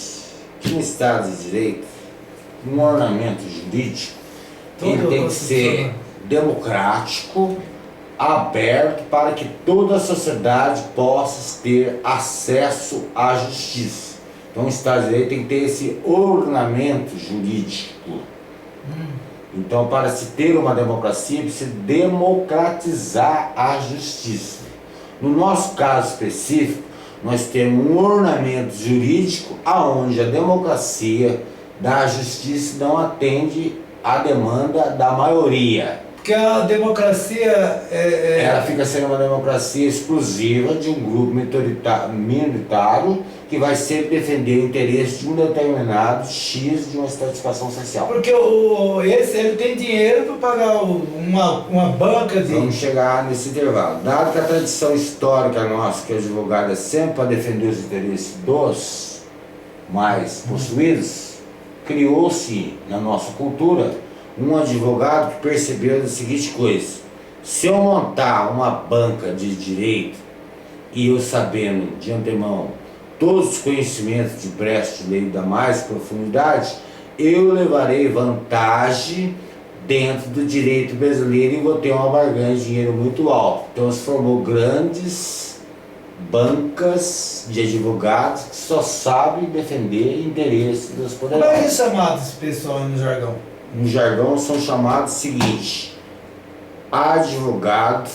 que no Estado de Direito, um ordenamento jurídico, ele tem que ser democrático, aberto para que toda a sociedade possa ter acesso à justiça. Então o Estado de Direito tem que ter esse ordenamento jurídico. Então, para se ter uma democracia, precisa democratizar a justiça. No nosso caso específico, nós temos um ordenamento jurídico aonde a democracia da justiça não atende à demanda da maioria. Porque a democracia ela fica sendo uma democracia exclusiva de um grupo minoritário que vai sempre defender o interesse de um determinado X de uma estratificação social. Porque ele tem dinheiro para pagar uma banca de... Vamos chegar nesse intervalo. Dado que a tradição histórica nossa, que é advogada, é sempre para defender os interesses dos mais possuídos, criou-se na nossa cultura um advogado que percebeu a seguinte coisa: se eu montar uma banca de direito e eu sabendo de antemão todos os conhecimentos de brecha de lei da mais profundidade, eu levarei vantagem dentro do direito brasileiro e vou ter uma barganha de dinheiro muito alta. Então se formou grandes bancas de advogados que só sabem defender interesses dos poderosos. Como é que é chamado esse pessoal no jargão? No jargão são chamados o seguinte: advogados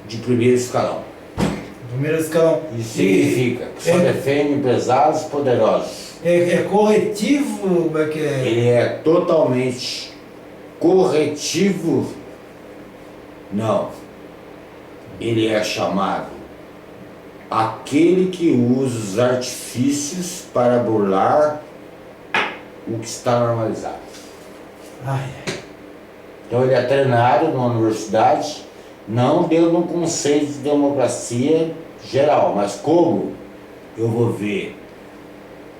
de primeiro escalão. Primeiro escalão. Isso significa que só defende empresários poderosos. É corretivo? Como é que é? Ele é totalmente corretivo? Não. Ele é chamado aquele que usa os artifícios para burlar o que está normalizado. Ai, Então ele é treinado numa universidade, não dentro de um conceito de democracia geral, mas como eu vou ver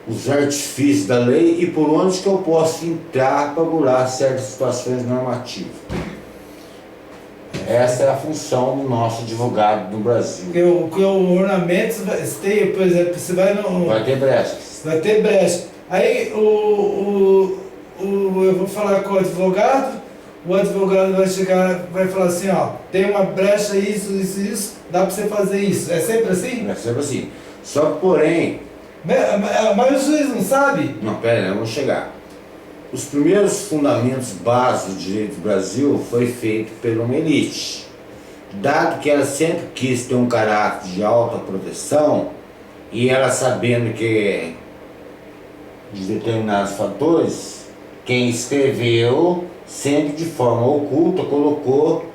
os artifícios da lei e por onde que eu posso entrar para burlar certas situações normativas. Essa é a função do nosso advogado no Brasil. porque o ornamento, tem, por exemplo, você vai no... Vai ter brechas. Vai ter brecha. Aí eu vou falar com o advogado vai chegar, vai falar assim, ó, tem uma brecha, isso, dá pra você fazer isso. É sempre assim? É sempre assim. Só que, porém... Mas o juiz não sabe? Não, pera aí, vamos chegar. Os primeiros fundamentos básicos do direito do Brasil foi feito por uma elite. Dado que ela sempre quis ter um caráter de alta proteção, e ela sabendo que de determinados fatores, quem escreveu, sempre de forma oculta, colocou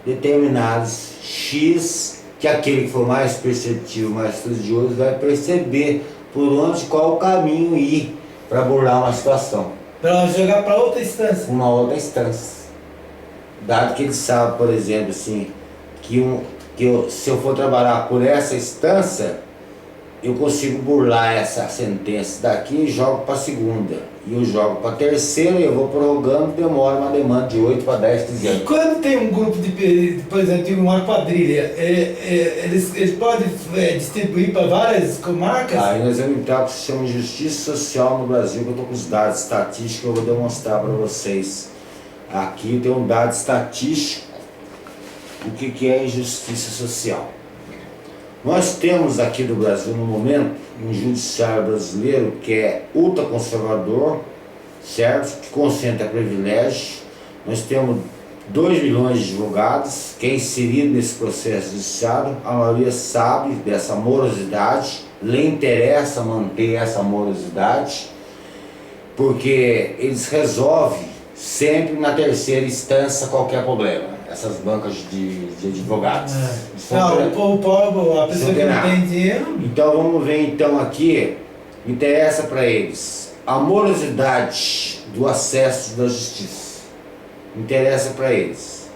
determinados X, que aquele que for mais perceptivo, mais estudioso, vai perceber por onde, qual o caminho ir para burlar uma situação. Para jogar para outra instância. Uma outra instância. Dado que ele sabe, por exemplo, assim, se eu for trabalhar por essa instância, eu consigo burlar essa sentença daqui e jogo para a segunda. E eu jogo para a terceira e eu vou prorrogando, demora uma demanda de 8 para 10, 15 anos. E quando tem um grupo por exemplo, tem uma quadrilha, eles podem distribuir para várias comarcas? Aí nós vamos entrar para o que se chama de justiça social no Brasil, que eu estou com os dados estatísticos que eu vou demonstrar para vocês. Aqui tem um dado estatístico, o que é injustiça social. Nós temos aqui no Brasil, no momento, um judiciário brasileiro que é ultraconservador, certo? Que concentra privilégios. Nós temos 2 milhões de advogados que é inserido nesse processo judiciário. A maioria sabe dessa morosidade, lhe interessa manter essa morosidade, porque eles resolvem sempre na terceira instância qualquer problema. Essas bancas de advogados. O povo, a pessoa que não tem dinheiro. Então vamos ver então aqui, interessa para eles a morosidade do acesso da justiça. Interessa para eles.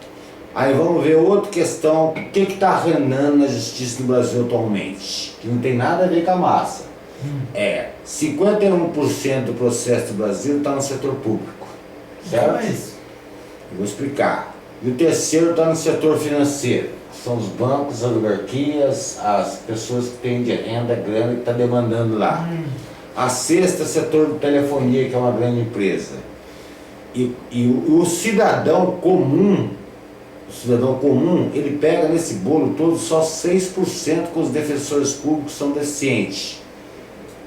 Aí vamos ver outra questão, o que está reinando na justiça no Brasil atualmente, que não tem nada a ver com a massa. 51% do processo do Brasil está no setor público. Certo? Como é isso? Eu vou explicar. E o terceiro está no setor financeiro. São os bancos, as oligarquias, as pessoas que têm de renda grande que estão demandando lá. A sexta, setor de telefonia, que é uma grande empresa. E o cidadão comum, ele pega nesse bolo todo só 6% que os defensores públicos são deficientes.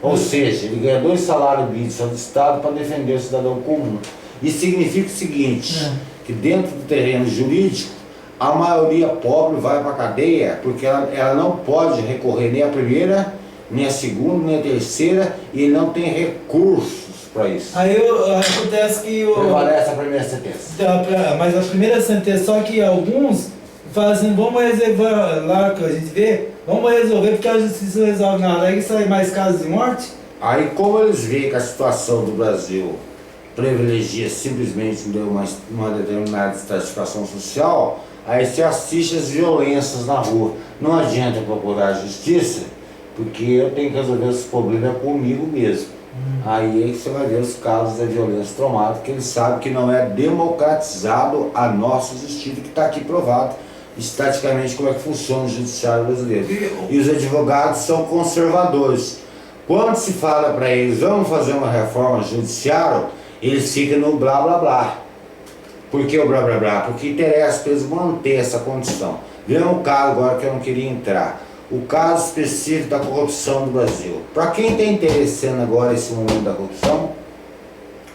Ou seja, ele ganha 2 salários mínimos do Estado para defender o cidadão comum. Isso significa o seguinte, que dentro do terreno jurídico, a maioria pobre vai para a cadeia, porque ela não pode recorrer nem a primeira, nem a segunda, nem a terceira, e não tem recursos para isso. Aí acontece que prevalece a primeira sentença. Mas a primeira sentença, só que alguns fazem, vamos reservar lá que a gente vê, vamos resolver porque a justiça não resolve nada. Aí sai mais casos de morte? Aí como eles veem que a situação do Brasil privilegia simplesmente uma determinada estratificação social, aí você assiste as violências na rua. Não adianta procurar justiça, porque eu tenho que resolver os problemas comigo mesmo. Aí é que você vai ver os casos da violência traumática, que eles sabem que não é democratizado a nossa justiça, que está aqui provado estaticamente como é que funciona o judiciário brasileiro. E os advogados são conservadores. Quando se fala para eles, vamos fazer uma reforma judiciária, eles ficam no blá blá blá. Por que o blá blá blá? Porque interessa para eles manter essa condição. Vem um caso agora que eu não queria entrar. O caso específico da corrupção do Brasil. Para quem está interessando agora esse momento da corrupção,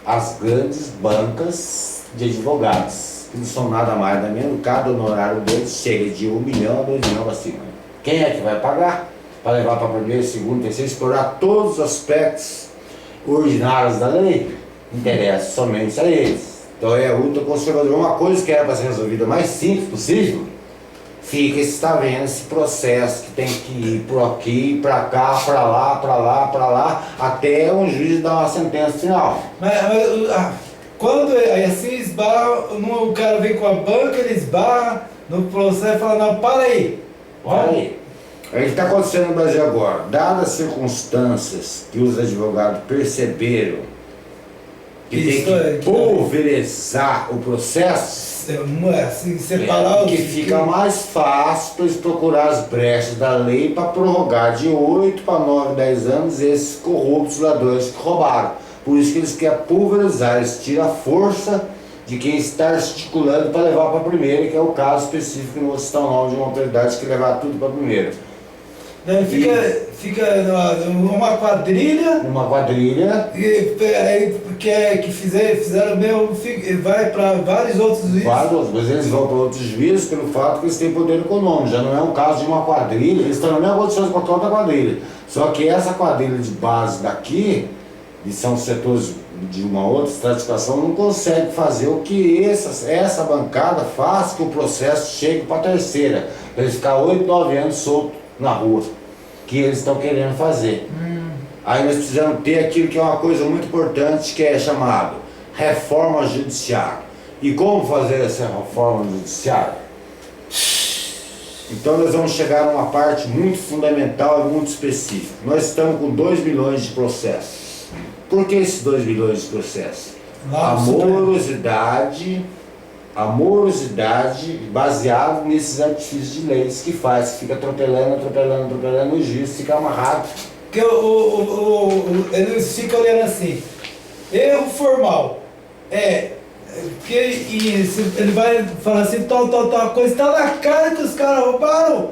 as grandes bancas de advogados. que não são nada mais da menos, cada honorário deles chega de 1 milhão a 2 milhões para cima. Quem é que vai pagar? Para levar para primeiro, segundo, terceiro, explorar todos os aspectos originários da lei? Interessa somente a eles. Então é ultraconservador. Uma coisa que era para ser resolvida mais simples possível, fica, está vendo esse processo que tem que ir por aqui, para cá, para lá, para lá, para lá, até um juiz dar uma sentença final. Mas quando assim esbarra, o cara vem com a banca, ele esbarra no processo e fala, não, para aí. Olha aí. O que está acontecendo no Brasil agora? Dadas as circunstâncias que os advogados perceberam que tem que pulverizar o processo, assim, separar que fica mais fácil para eles procurar as brechas da lei para prorrogar de 8 para 9, 10 anos esses corruptos ladrões que roubaram. Por isso que eles querem pulverizar, eles tiram a força de quem está articulando para levar para a primeira, que é o caso específico, não vou citar o nome de uma autoridade que levar tudo para a primeira. Fica uma quadrilha. Uma quadrilha. Que fizeram mesmo, vai para vários outros juízes. Mas eles vão para outros juízes pelo fato que eles têm poder econômico. Já não é um caso de uma quadrilha, eles estão na mesma condição de outra quadrilha. Só que essa quadrilha de base daqui, e são setores de uma outra estratificação, não consegue fazer o que essa bancada faz, que o processo chegue para a terceira, para eles ficar 8, 9 anos soltos na rua, que eles estão querendo fazer. Aí nós precisamos ter aquilo que é uma coisa muito importante, que é chamado reforma judiciária. E como fazer essa reforma judiciária? Então nós vamos chegar numa parte muito fundamental e muito específica. Nós estamos com 2 milhões de processos. Por que esses 2 milhões de processos? A morosidade baseada nesses artifícios de leis que faz, que fica atropelando o juiz, fica amarrado. Porque eles ficam olhando assim, erro formal, porque ele vai falar assim, tal coisa, está na cara que os caras roubaram.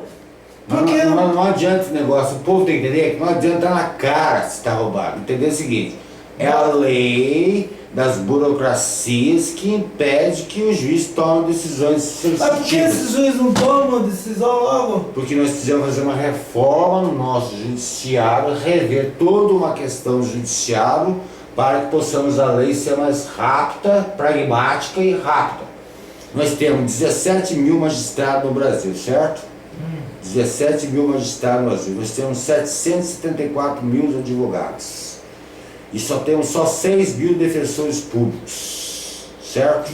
Porque não adianta esse negócio, o povo tem que entender que não adianta na cara se está roubado. Entender o seguinte, é a lei das burocracias que impede que o juiz tome decisões sensitivas. Mas por que esse juiz não toma decisão logo? Porque nós precisamos fazer uma reforma no nosso judiciário, rever toda uma questão judiciário para que possamos a lei ser mais rápida, pragmática e rápida. Nós temos 17 mil magistrados no Brasil, certo? 17 mil magistrados no Brasil. Nós temos 774 mil advogados. E só temos 6 mil defensores públicos, certo?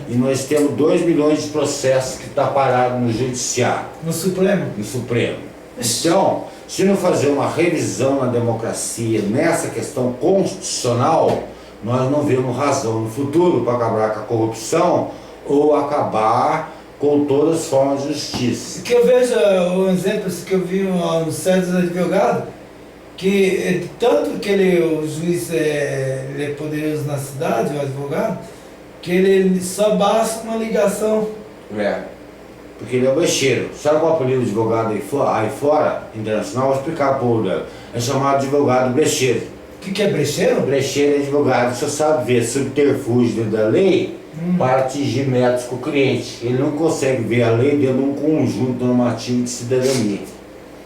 E nós temos 2 milhões de processos que estão parados no judiciário. No Supremo? No Supremo. Então, se não fazer uma revisão na democracia nessa questão constitucional, nós não vemos razão no futuro para acabar com a corrupção ou acabar com todas as formas de justiça. Que eu vejo um exemplo que eu vi nos certos advogados, que tanto que o juiz ele é poderoso na cidade, o advogado, que ele só basta uma ligação. Porque ele é o brecheiro. Sabe qual é o apelido de advogado aí fora, internacional? Vou explicar para o povo. É chamado de advogado brecheiro. O que é brecheiro? Brecheiro é advogado que só sabe ver subterfúgio dentro da lei para atingir metas com o cliente. Ele não consegue ver a lei dentro de um conjunto normativo de cidadania.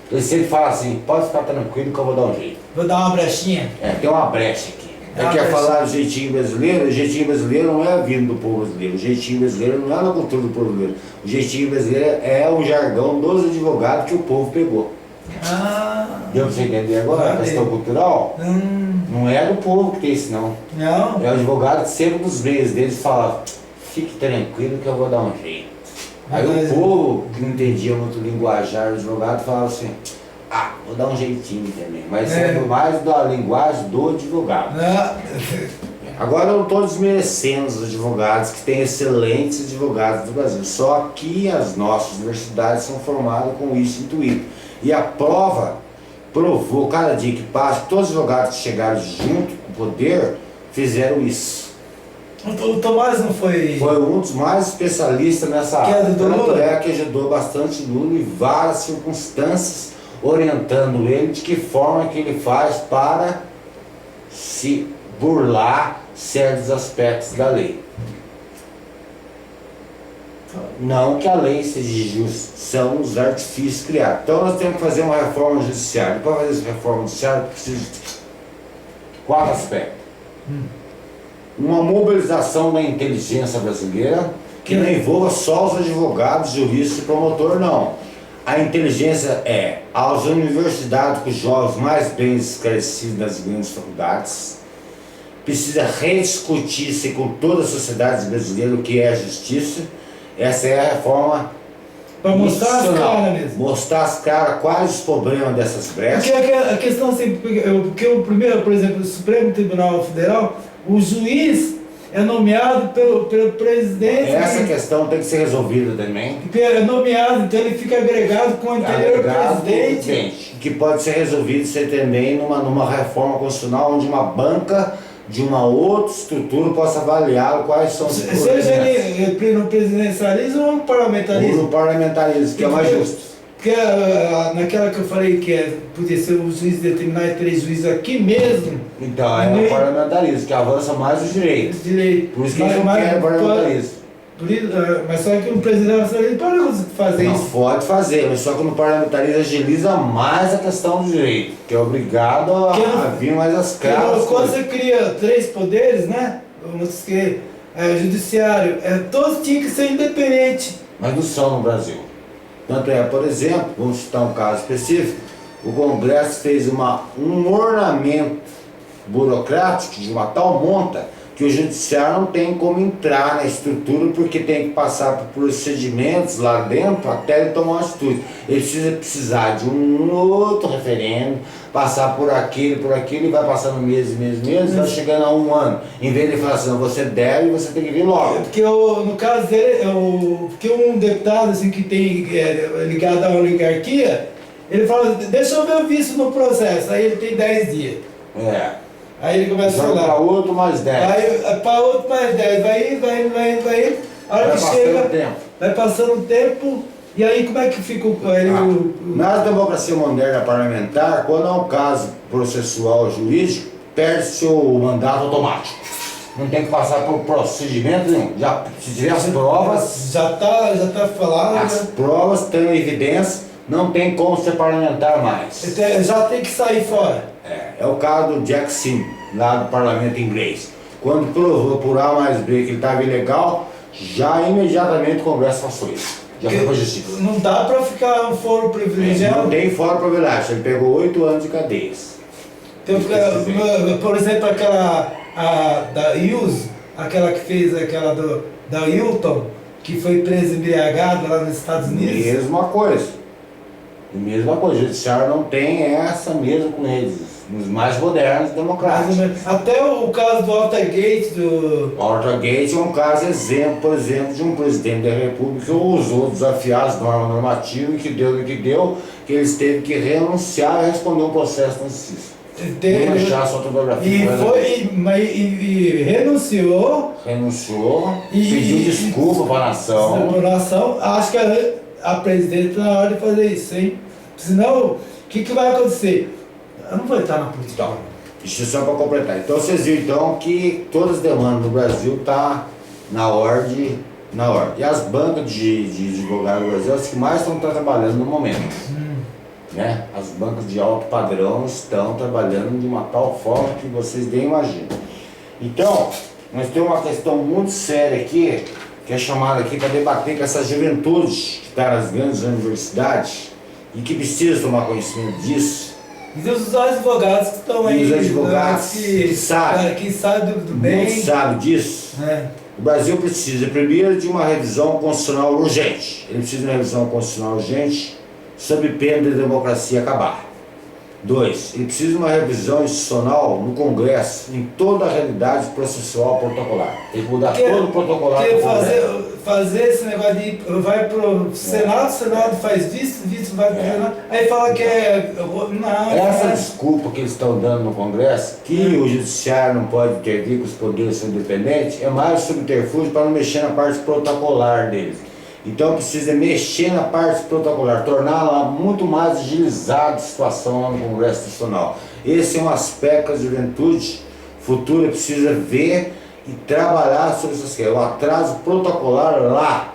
Ele sempre fala assim, pode ficar tranquilo que eu vou dar um jeito. Vou dar uma brechinha? Tem uma brecha aqui. Quer falar do jeitinho brasileiro? O jeitinho brasileiro não é a vida do povo brasileiro. O jeitinho brasileiro não é na cultura do povo brasileiro. O jeitinho brasileiro é o jargão dos advogados que o povo pegou. Deu pra você entender agora a questão cultural? Não é do povo que tem isso não. Não? É o advogado que sempre nos meios deles fala, fique tranquilo que eu vou dar um jeito. Aí o povo que não entendia muito o linguajar do advogado falava assim, vou dar um jeitinho também, mas sendo mais da linguagem do advogado. Agora eu não estou desmerecendo os advogados, que tem excelentes advogados do Brasil, só que as nossas universidades são formadas com isso intuído. E a prova provou, cada dia que passa, todos os advogados que chegaram junto com o poder fizeram isso. O Tomás não foi... Foi um dos mais especialistas nessa área. Tanto que ajudou bastante Lula em várias circunstâncias, orientando ele de que forma que ele faz para se burlar certos aspectos da lei. Não que a lei seja justa, são os artifícios criados. Então nós temos que fazer uma reforma judiciária. Para fazer essa reforma judiciária, precisa de 4 aspectos. Uma mobilização da inteligência brasileira, que não envolva só os advogados, juristas e promotor, não. A inteligência é as universidades com os jovens mais bem esclarecidos nas grandes faculdades. Precisa rediscutir-se com toda a sociedade brasileira o que é a justiça. Essa é a reforma Para mostrar as caras mesmo. Mostrar as caras quais os problemas dessas brechas. Porque a questão assim, porque o primeiro, por exemplo, o Supremo Tribunal Federal, o juiz é nomeado pelo presidente. Essa questão tem que ser resolvida também. É nomeado, então ele fica agregado com o anterior presidente. Que pode ser resolvido também numa reforma constitucional onde uma banca de uma outra estrutura possa avaliar quais são os problemas. Seja ele no presidencialismo ou no parlamentarismo? No parlamentarismo, que é mais justo. Porque naquela que eu falei que podia ser o juiz determinar e 3 juízes aqui mesmo. Então, é o parlamentarismo, que avança mais os direitos. Por isso que a gente não quer parlamentarismo. Mas só que o presidente pode fazer não, isso. Pode fazer, mas só que no parlamentarismo agiliza mais a questão do direito, que é obrigado a vir mais as caras. Quando você cria 3 poderes, né? Vamos dizer, judiciário, todos tinham que ser independentes. Mas não são no Brasil. Tanto é, por exemplo, vamos citar um caso específico, o Congresso fez um ornamento burocrático de uma tal monta que o judiciário não tem como entrar na estrutura porque tem que passar por procedimentos lá dentro até ele tomar uma atitude. Ele precisar de um outro referendo, passar por aquilo e vai passando meses, vai chegando a 1 ano. Em vez de falar assim, não, você deve, você tem que vir logo. Porque no caso dele, porque um deputado assim, que tem ligado à oligarquia, ele fala, deixa eu ver o vício no processo, aí ele tem 10 dias. Aí ele começa a falar. Para outro mais 10. Aí para outro mais 10. Vai indo. A hora que chega, vai passando o tempo. E aí como é que fica Na democracia moderna parlamentar, quando é um caso processual jurídico, perde-se o mandato automático. Não tem que passar por procedimento nenhum. Se tiver as provas. Já tá falado. As provas têm evidência, não tem como ser parlamentar mais. Já tem que sair fora. É o caso do Jack Sim, lá do parlamento inglês. Quando provou por A mais B que ele estava ilegal, já imediatamente o Congresso passou isso. Já foi para a justiça. Não dá para ficar um foro privilegiado. Não tem foro privilegiado, ele pegou 8 anos de cadeias. Então, por exemplo, aquela da Hughes, aquela que fez aquela da Hilton, que foi presa embriagada lá nos Estados Unidos. Mesma coisa. O judiciário não tem essa mesma com eles. Nos mais modernos democráticos. Até o caso do Watergate. O Watergate é um caso exemplo, por exemplo, de um presidente da República que ousou desafiar as normas normativas e que deu, que eles teve que renunciar e responder um processo na justiça. Não deixar a sua autobiografia. E renunciou. Pediu desculpa para a nação. Acho que a presidente na hora de fazer isso, hein? Senão, o que vai acontecer? Eu não vou estar na política. Então, isso é só para completar. Então vocês viram então, que todas as demandas no Brasil estão na ordem. E as bancas de advogados no Brasil, as que mais estão trabalhando no momento. Né? As bancas de alto padrão estão trabalhando de uma tal forma que vocês nem imaginam. Então, nós temos uma questão muito séria aqui, que é chamada aqui para debater com essa juventude que está nas grandes universidades e que precisa tomar conhecimento disso. E os advogados que estão aí. Os advogados que sabem do bem. Muitos sabem disso. O Brasil precisa, primeiro, de uma revisão constitucional urgente. Ele precisa de uma revisão constitucional urgente sob pena da democracia acabar. 2. Ele precisa de uma revisão institucional no Congresso, em toda a realidade processual protocolar. Tem que mudar todo o protocolar do Congresso. Fazer esse negócio de vai pro Senado, o Senado faz visto vai pro Senado, aí fala que Essa desculpa que eles estão dando no Congresso, que o Judiciário não pode intervir, que os poderes são independentes, é mais subterfúgio para não mexer na parte protocolar deles. Então precisa mexer na parte protocolar, torná-la muito mais agilizada a situação lá no Congresso Nacional. Esse é um aspecto que a juventude futura precisa ver e trabalhar sobre essas questões. O atraso protocolar lá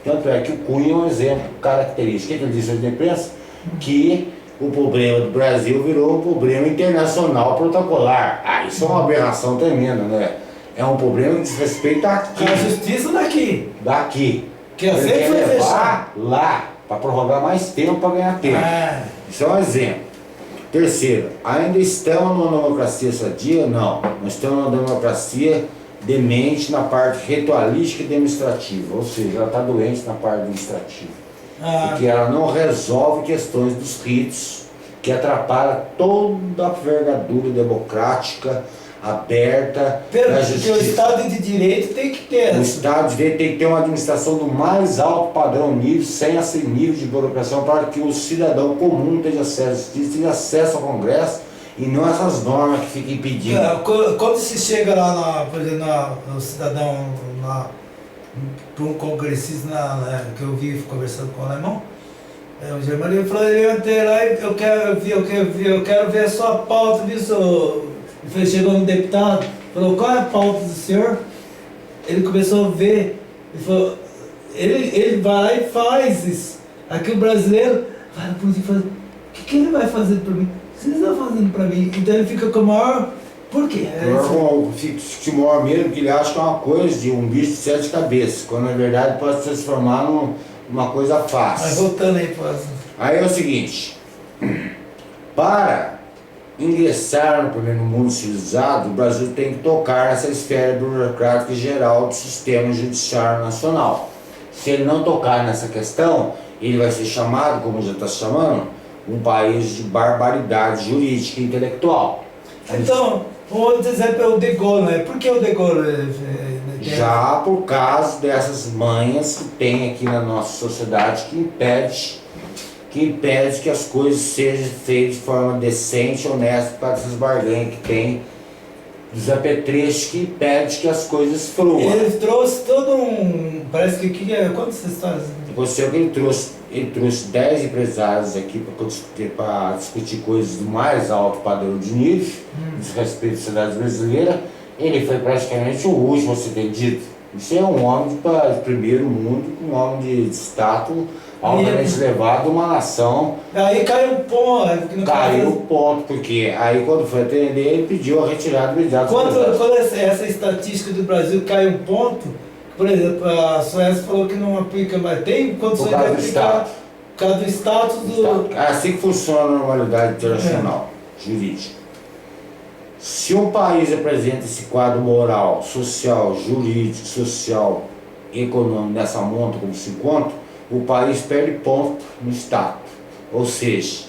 Tanto é que o Cunha é um exemplo característico. O que ele disse hoje na imprensa? Que o problema do Brasil virou um problema internacional protocolar. Ah, isso é uma aberração tremenda, né? É um problema que diz respeito aqui. A justiça daqui. Daqui. Que Ele sempre quer foi levar fechado. lá, para prorrogar mais tempo, para ganhar tempo. Ah, Isso é um exemplo. Terceiro, ainda estamos numa democracia sadia? Não. Nós estamos numa democracia demente na parte ritualística e administrativa. Ou seja, ela está doente na parte administrativa. Porque ela não resolve questões dos ritos, que atrapalha toda a vergadura democrática, aberta, da porque justiça. o Estado de Direito tem que ter. O Estado de Direito tem que ter uma administração do mais alto padrão nível, sem esse nível de burocracia, para que o cidadão comum tenha acesso à justiça, tenha acesso ao Congresso, e não essas normas que ficam impedindo. Quando se chega lá, por exemplo, no cidadão, para um congressista que eu vi conversando com o alemão, o Germano, ele falou, eu entrei lá e eu quero ver a sua pauta, viu, senhor? Chegou um deputado, falou, qual é a pauta do senhor? Ele começou a ver, ele falou, ele vai lá e faz isso. Aqui o brasileiro vai na polícia e fala, o que ele vai fazer para mim? O que você está fazendo para mim? Então ele fica com o maior... Por quê? Fica maior mesmo, que ele acha que é uma coisa de um bicho de 7 cabeças, quando na verdade pode se transformar numa coisa fácil. Mas voltando aí, Aí é o seguinte, para ingressar no primeiro mundo civilizado, o Brasil tem que tocar nessa esfera burocrática geral do sistema judiciário nacional. Se ele não tocar nessa questão, ele vai ser chamado, como já está se chamando, um país de barbaridade jurídica e intelectual. Então, um outro exemplo é o De Gaulle, né? Por que o De Gaulle? Já por causa dessas manhas que tem aqui na nossa sociedade que impede que as coisas sejam feitas de forma decente, honesta, para essas barganhas que tem dos apetrechos que impede que as coisas fluam. Ele trouxe todo um... Parece que quantas histórias? Você que ele trouxe 10 empresários aqui para discutir coisas do mais alto padrão de nível, diz respeito à sociedade brasileira. Ele foi praticamente o último a ser atendido. Isso é um homem de primeiro mundo, um homem de status altamente elevado, uma nação. Aí caiu o ponto. Caiu o ponto, porque aí quando foi atender, ele pediu a retirada imediata. Quando essa estatística do Brasil cai um ponto, por exemplo, a Suécia falou que não aplica mais. Tem condições de aplicar por causa do status do... É assim que funciona a normalidade internacional, jurídica. Se um país apresenta esse quadro moral, social, jurídico, social, econômico nessa monta como se encontra, o país perde ponto no status. Ou seja,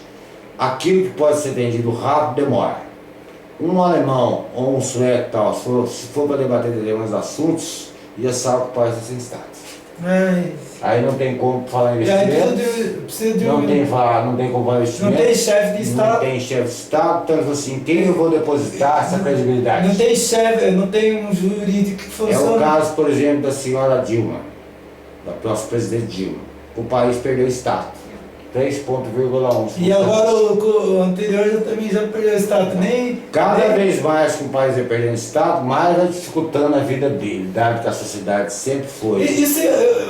aquilo que pode ser atendido rápido demora. Um alemão ou um sueco tal, se for para debater determinados assuntos, já sabe que o país está sem status. Aí não tem como falar em investimento, não tem como falar em investimento, não tem chefe de Estado, não tem chefe de Estado, então assim, quem eu vou depositar essa credibilidade? Não tem chefe, não tem um jurídico que funciona. É o caso, por exemplo, da senhora Dilma, da nossa presidente Dilma. O país perdeu o status, 3,1%. E agora o anterior também já perdeu o status. Cada vez mais que o país vai perdendo o status, mais vai dificultando a vida dele, dado que a sociedade sempre foi. Isso,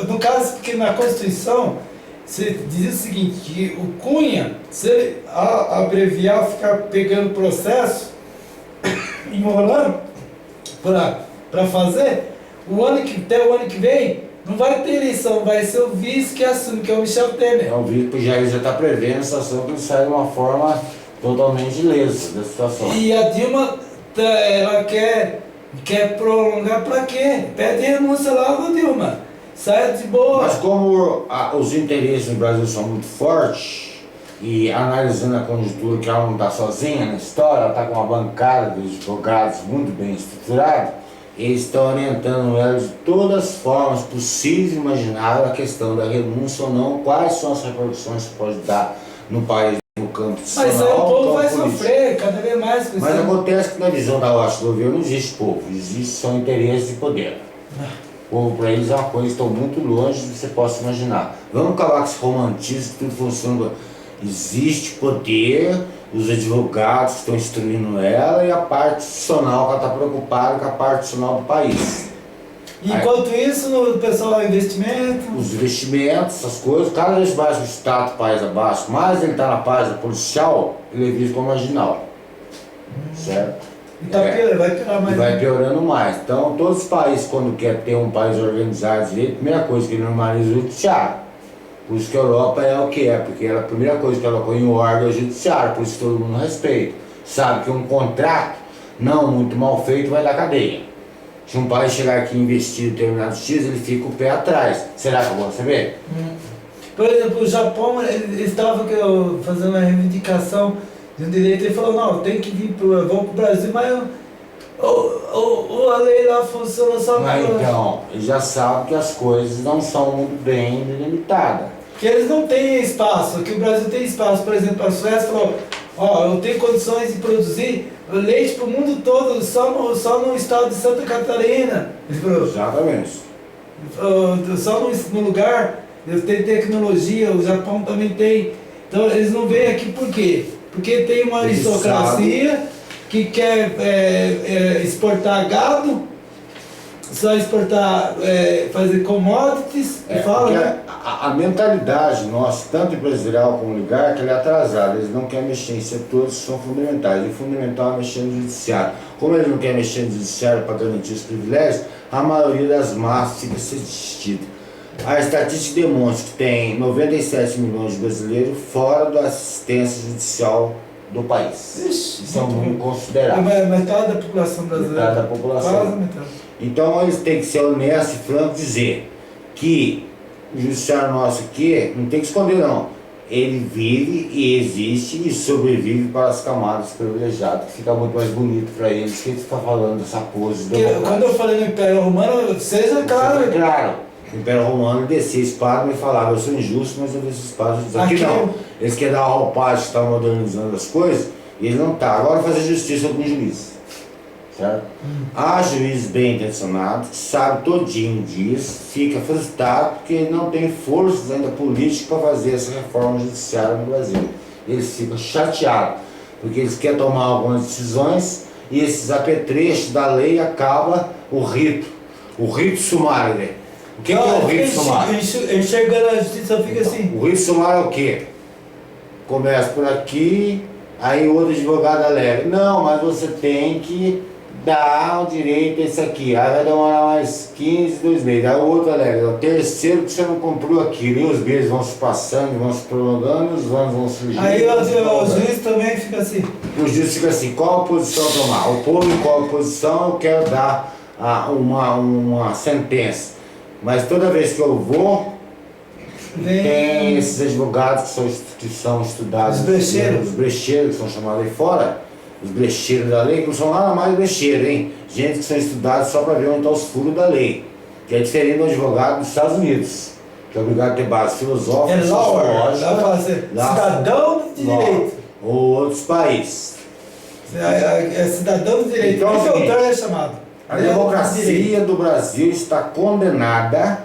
no caso, porque na Constituição, você diz o seguinte, que o Cunha, se ele abreviar, ficar pegando processo, enrolando para fazer, até o ano que vem, não vai ter eleição, vai ser o vice que assume, que é o Michel Temer. É o vice que já está prevendo a situação que sai de uma forma totalmente ilesa da situação. E a Dilma, ela quer prolongar para quê? Pede renúncia logo, Dilma. Sai de boa. Mas como os interesses no Brasil são muito fortes, e analisando a conjuntura que ela não está sozinha na história, ela está com uma bancada de advogados muito bem estruturada, eles estão orientando ela de todas as formas possíveis e imagináveis a questão da renúncia ou não, quais são as repercussões que pode dar no país, no campo institucional. Mas aí o povo vai sofrer cada vez mais com isso. Mas acontece que na visão da ótica do governo não existe povo, existe só interesses de poder. O povo para eles é uma coisa que estão muito longe do que você possa imaginar. Vamos acabar com esse romantismo que tudo funciona. Existe poder, os advogados que estão instruindo ela e a parte institucional que ela está preocupada com a parte institucional do país. Enquanto isso, o pessoal investimento. Os investimentos, essas coisas, cada vez mais o Estado, país abaixo, mais ele está na página policial, ele é visto como marginal. Certo? E tá vai piorar mais. E vai piorando mais. Então, todos os países, quando quer ter um país organizado direito, a primeira coisa que ele normaliza é o judiciário. Por isso que a Europa é o que é, porque a primeira coisa que ela põe em ordem é o judiciário, por isso que todo mundo respeita. Sabe que um contrato não muito mal feito vai dar cadeia. Se um país chegar aqui e investir determinados X, ele fica o pé atrás. Será que eu vou receber? Por exemplo, o Japão, ele estava fazendo uma reivindicação de um direito, ele falou, não, tem que vir vamos pro Brasil, mas a lei lá funciona só Mas então, ele já sabe que as coisas não são muito bem delimitadas. Que eles não têm espaço, que o Brasil tem espaço. Por exemplo, a Suécia falou, eu tenho condições de produzir leite para o mundo todo, só no estado de Santa Catarina. Ele falou, Exatamente. Só no lugar, tem tecnologia, o Japão também tem. Então eles não vêm aqui por quê? Porque tem uma aristocracia que quer exportar gado, só exportar, fazer commodities, né? A mentalidade nossa, tanto empresarial como ligar, que ela é atrasada. Eles não querem mexer em setores que são fundamentais. E o fundamental é mexer no judiciário. Como eles não querem mexer no judiciário para garantir os privilégios, a maioria das massas fica assistida. A estatística demonstra que tem 97 milhões de brasileiros fora da assistência judicial do país. Ixi, isso é um número considerável. Metade da população brasileira. Metade da população. Quase metade. Então eles têm que ser honestos e francos e dizer que o judiciário nosso aqui não tem que esconder não. Ele vive e existe e sobrevive para as camadas privilegiadas, que fica muito mais bonito para eles que ele está falando dessa pose do quando eu falei no Império Romano, seja claro. Claro. O Império Romano descia a espada e falava, eu sou injusto, mas eu desço a espada. Aqui não. Eles querem dar uma roupagem que estão modernizando as coisas, e eles não estão. Agora fazer justiça com juiz. Certo? Há juízes bem intencionados, que sabe todinho disso, fica frustrado porque ele não tem forças ainda políticas para fazer essa reforma judiciária no Brasil. Eles ficam chateados, porque eles querem tomar algumas decisões e esses apetrechos da lei acaba o rito sumário, né? O que é o rito sumário? Enxergando a justiça fica assim. O rito sumário é o quê? Começa por aqui, aí o outro advogado alega, não, mas você tem que dar o direito a esse aqui, aí vai demorar mais 15, 2 meses, aí o outro alega, o terceiro que você não cumpriu aquilo, e os meses vão se passando, vão se prolongando, os anos vão surgindo. Aí o juiz também fica assim. O juiz fica assim, qual a posição tomar? O povo em qual posição eu quero dar uma sentença. Mas toda vez que eu vou, tem esses advogados que são estudados, os brecheiros que são chamados aí fora, os brecheiros da lei, que não são nada mais brecheiros, hein? Gente que são estudados só para ver onde estão os furos da lei, que é diferente do advogado dos Estados Unidos, que é obrigado a ter base filosófica, sociológica, cidadão de direito. Ou outros países. É cidadão de direito, então, o doutor é chamado. A democracia do Brasil está condenada,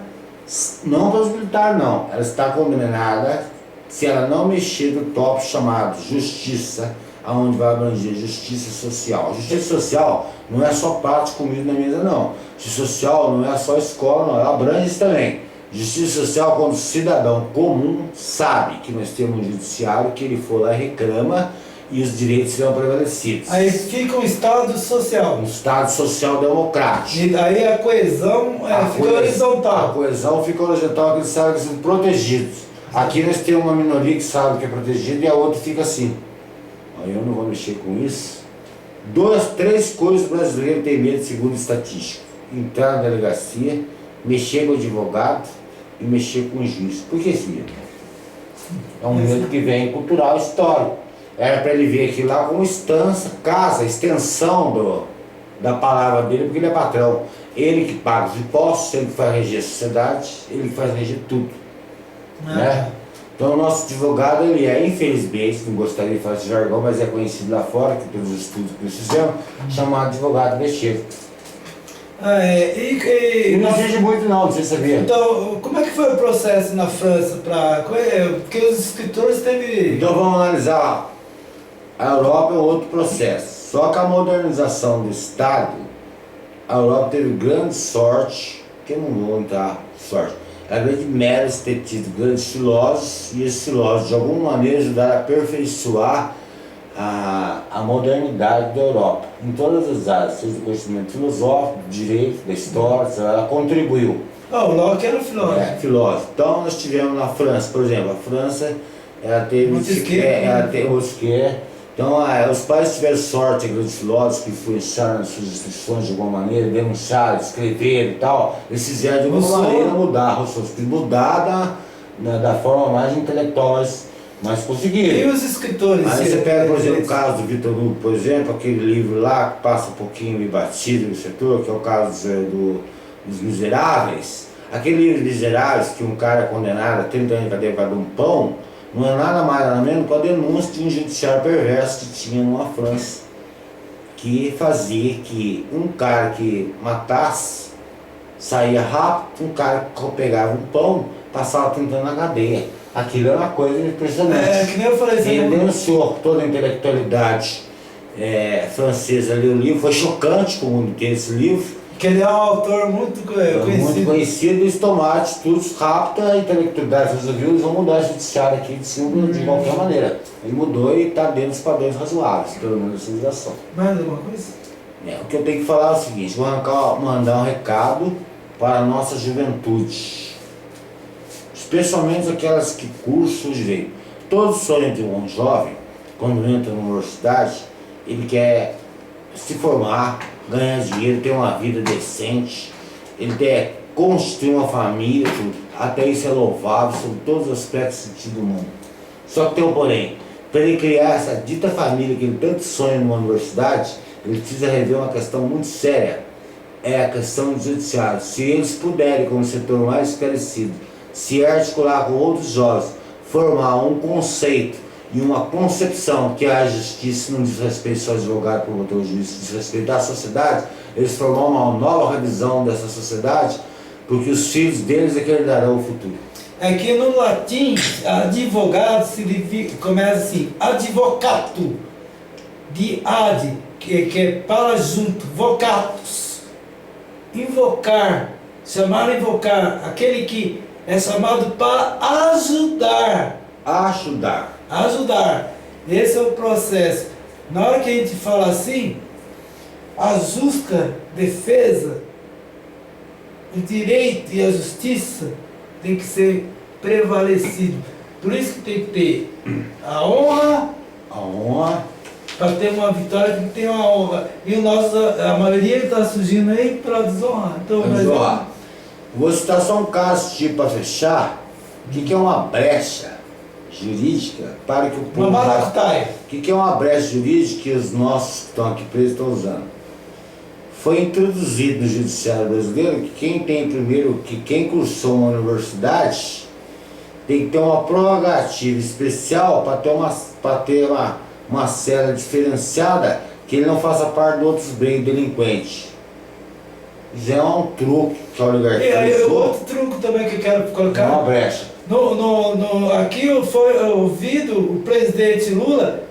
não para os militares não, ela está condenada se ela não mexer no top chamado justiça, aonde vai abranger justiça social. Justiça social não é só prato de comida na mesa não, justiça social não é só escola não, ela abrange isso também. Justiça social quando o cidadão comum sabe que nós temos um judiciário que ele for lá e reclama e os direitos serão prevalecidos. Aí fica um Estado social. Um Estado social democrático. E aí a coesão fica horizontal. A coesão fica horizontal, porque eles sabem que são protegidos. Aqui nós temos uma minoria que sabe que é protegida e a outra fica assim. Aí eu não vou mexer com isso. 3 coisas brasileiras têm medo segundo estatística. Entrar na delegacia, mexer com o advogado e mexer com o juiz. Por que esse medo? É um medo que vem cultural, histórico. Era para ele ver aquilo lá como extensão da palavra dele, porque ele é patrão. Ele que paga os impostos, ele que faz reger a sociedade, ele que faz reger tudo. Né? Então o nosso advogado, ele é, infelizmente, não gostaria de falar esse jargão, mas é conhecido lá fora, que pelos estudos que nós fizemos, chamado advogado brecheiro. E não exige muito não você sabia. Então, como é que foi o processo na França? Porque os escritores teve... Então vamos analisar. A Europa é outro processo. Só que a modernização do Estado, a Europa teve grande sorte que não vou entrar sorte. A grande Meres ter tido grandes filósofos, e esses filósofos de alguma maneira ajudaram a aperfeiçoar a modernidade da Europa, em todas as áreas, seja do conhecimento filosófico, do direito, da história, ela contribuiu. O Locke era filósofo. Filósofo. Então nós tivemos na França, por exemplo, a França, ela teve Montesquieu. Então os pais tiveram sorte, grandes filósofos que influenciaram as suas instituições de alguma maneira, denunciaram, escreveram e tal, eles fizeram de alguma maneira mudar da forma mais intelectual, mas conseguiram. E os escritores? Aí você pega, por exemplo, o caso do Victor Hugo, por exemplo, aquele livro lá que passa um pouquinho me batido no setor, que é o caso dos Miseráveis. Aquele livro de Miseráveis, que um cara é condenado a 30 anos de cadeia por causa de um pão, não é nada mais nada menos que a denúncia de um judiciário perverso que tinha numa França, que fazia que um cara que matasse saía rápido, um cara que pegava um pão passava 30 anos na cadeia. Aquilo é uma coisa impressionante. Que nem eu falei, ele denunciou toda a intelectualidade francesa ali, o livro foi chocante para o mundo inteiro esse livro. Que ele é um autor muito conhecido. Muito conhecido, eles tomaram atitudes rápidas, a intelectualidade resolveu, eles vão mudar o judiciário aqui de cima de qualquer maneira. Ele mudou e está dentro dos padrões razoáveis, pelo menos da civilização. Mais alguma coisa? O que eu tenho que falar é o seguinte, vou mandar um recado para a nossa juventude, especialmente aquelas que cursam o direito. Todo sonho de um jovem, quando entra na universidade, ele quer se formar, ganhar dinheiro, ter uma vida decente, ele quer constituir uma família, tudo. Até isso é louvável sobre todos os aspectos do sentido do mundo. Só que tem um porém, para ele criar essa dita família que ele tanto sonha numa universidade, ele precisa rever uma questão muito séria, é a questão do judiciário. Se eles puderem, como setor mais esclarecido, se articular com outros jovens, formar um conceito e uma concepção que a justiça não diz respeito só ao advogado, promotor, juiz, diz respeito à sociedade, eles formar uma nova revisão dessa sociedade, porque os filhos deles é que herdarão o futuro. É que no latim, advogado começa assim, advocato, de ad, que é para junto, vocatus, invocar, chamar invocar, aquele que é chamado para ajudar. Ajudar. Esse é o processo. Na hora que a gente fala assim, a justa defesa, o direito e a justiça tem que ser prevalecido. Por isso que tem que ter a honra. Para ter uma vitória tem que ter uma honra. E a maioria está surgindo aí para desonrar. Então, desonrar. Vou citar só um caso tipo para fechar. O que é uma brecha jurídica para que o povo... O que é uma brecha jurídica que os nossos que estão aqui presos estão usando? Foi introduzido no judiciário brasileiro que quem cursou uma universidade tem que ter uma prerrogativa especial para ter uma cela diferenciada, que ele não faça parte de outros delinquentes. Isso é um truque que a oligarquia usou. Outro truque também que eu quero colocar. Uma brecha. Aqui foi ouvido o presidente Lula,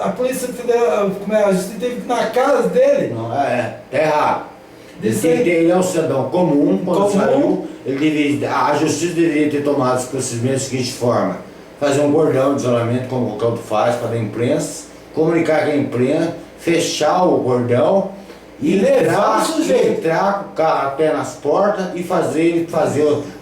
a Polícia Federal, a justiça teve que ir na casa dele. Não, tá errado. Ele é um cidadão comum, quando saiu, a justiça deveria ter tomado os procedimentos da seguinte forma: fazer um bordão de isolamento, como o Cláudio faz para a imprensa, comunicar com a imprensa, fechar o bordão e entrar com o carro até nas portas e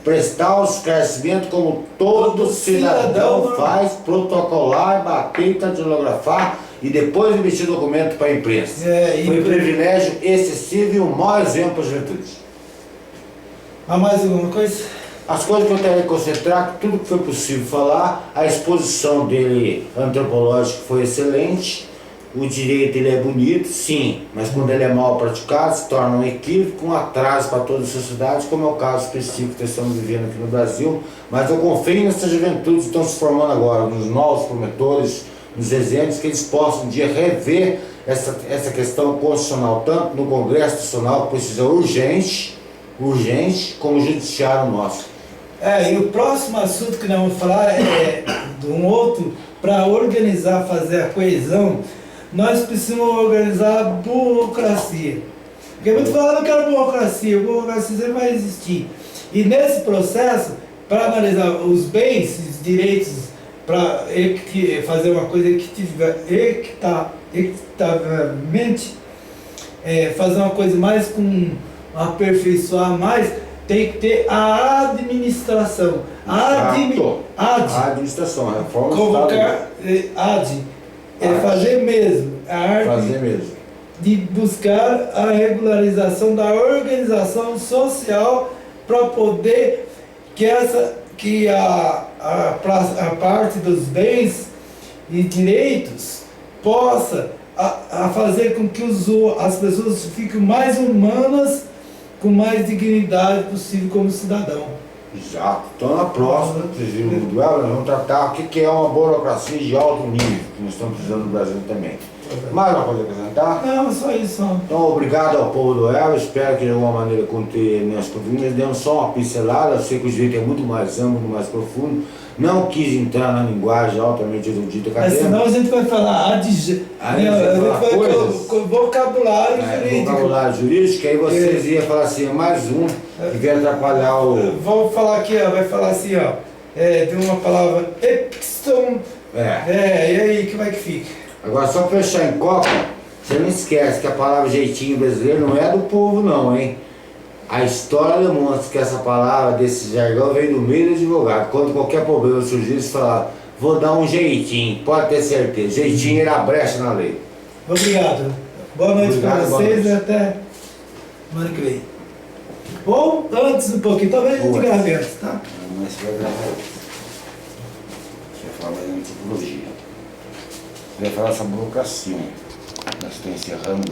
prestar o esclarecimento como todo cidadão faz, protocolar, bater, datilografar e depois emitir documento para a imprensa. Foi privilégio excessivo e um mau exemplo para a juventude. Há mais alguma coisa? As coisas que eu quero concentrar, tudo que foi possível falar, a exposição dele antropológica foi excelente. O direito ele é bonito, sim, mas quando ele é mal praticado se torna um equívoco, um atraso para toda a sociedade, como é o caso específico que estamos vivendo aqui no Brasil. Mas eu confio nessa juventude que estão se formando agora, nos novos promotores, nos exemplos, que eles possam um dia rever essa questão constitucional, tanto no Congresso Nacional, que precisa urgente, como o judiciário nosso. E o próximo assunto que nós vamos falar é de um outro, para organizar, fazer a coesão. Nós precisamos organizar a burocracia. Porque muito falando que a burocracia sempre vai existir. E nesse processo, para analisar os bens, os direitos, para fazer uma coisa equitavelmente, fazer uma coisa mais aperfeiçoar mais, tem que ter a administração. A administração, a reforma do convocar, fazer mesmo. A arte fazer mesmo. de buscar a regularização da organização social para poder que a parte dos bens e direitos possa fazer com que as pessoas fiquem mais humanas, com mais dignidade possível como cidadão. Exato. Então, na próxima, nós vamos tratar o que é uma burocracia de alto nível, que nós estamos precisando no Brasil também. Mais uma coisa a acrescentar? Não, só isso. Então, obrigado ao povo do Elva. Espero que de alguma maneira nós demos só uma pincelada. Eu sei que o direito é muito mais amplo, muito mais profundo. Não quis entrar na linguagem altamente erudita acadêmica. Senão a gente vai falar vocabulário jurídico. Vocabulário jurídico, aí vocês iam falar assim, mais um que vai atrapalhar o... Vou falar aqui, vai falar assim, de uma palavra epistom. E aí, como é que fica? Agora, só para fechar em copa, você não esquece que a palavra jeitinho brasileiro não é do povo não, hein? A história demonstra que essa palavra, desse jargão, vem do meio do advogado. Quando qualquer problema surgir, eles falaram, vou dar um jeitinho, pode ter certeza. Jeitinho era a brecha na lei. Obrigado. Boa noite para vocês e até semana que vem. Ou antes um pouquinho, talvez a gente grave antes, tá? Mas você vai gravar antes. Você vai falar mais em antropologia. Você vai falar essa burocracia. Nós estamos encerrando o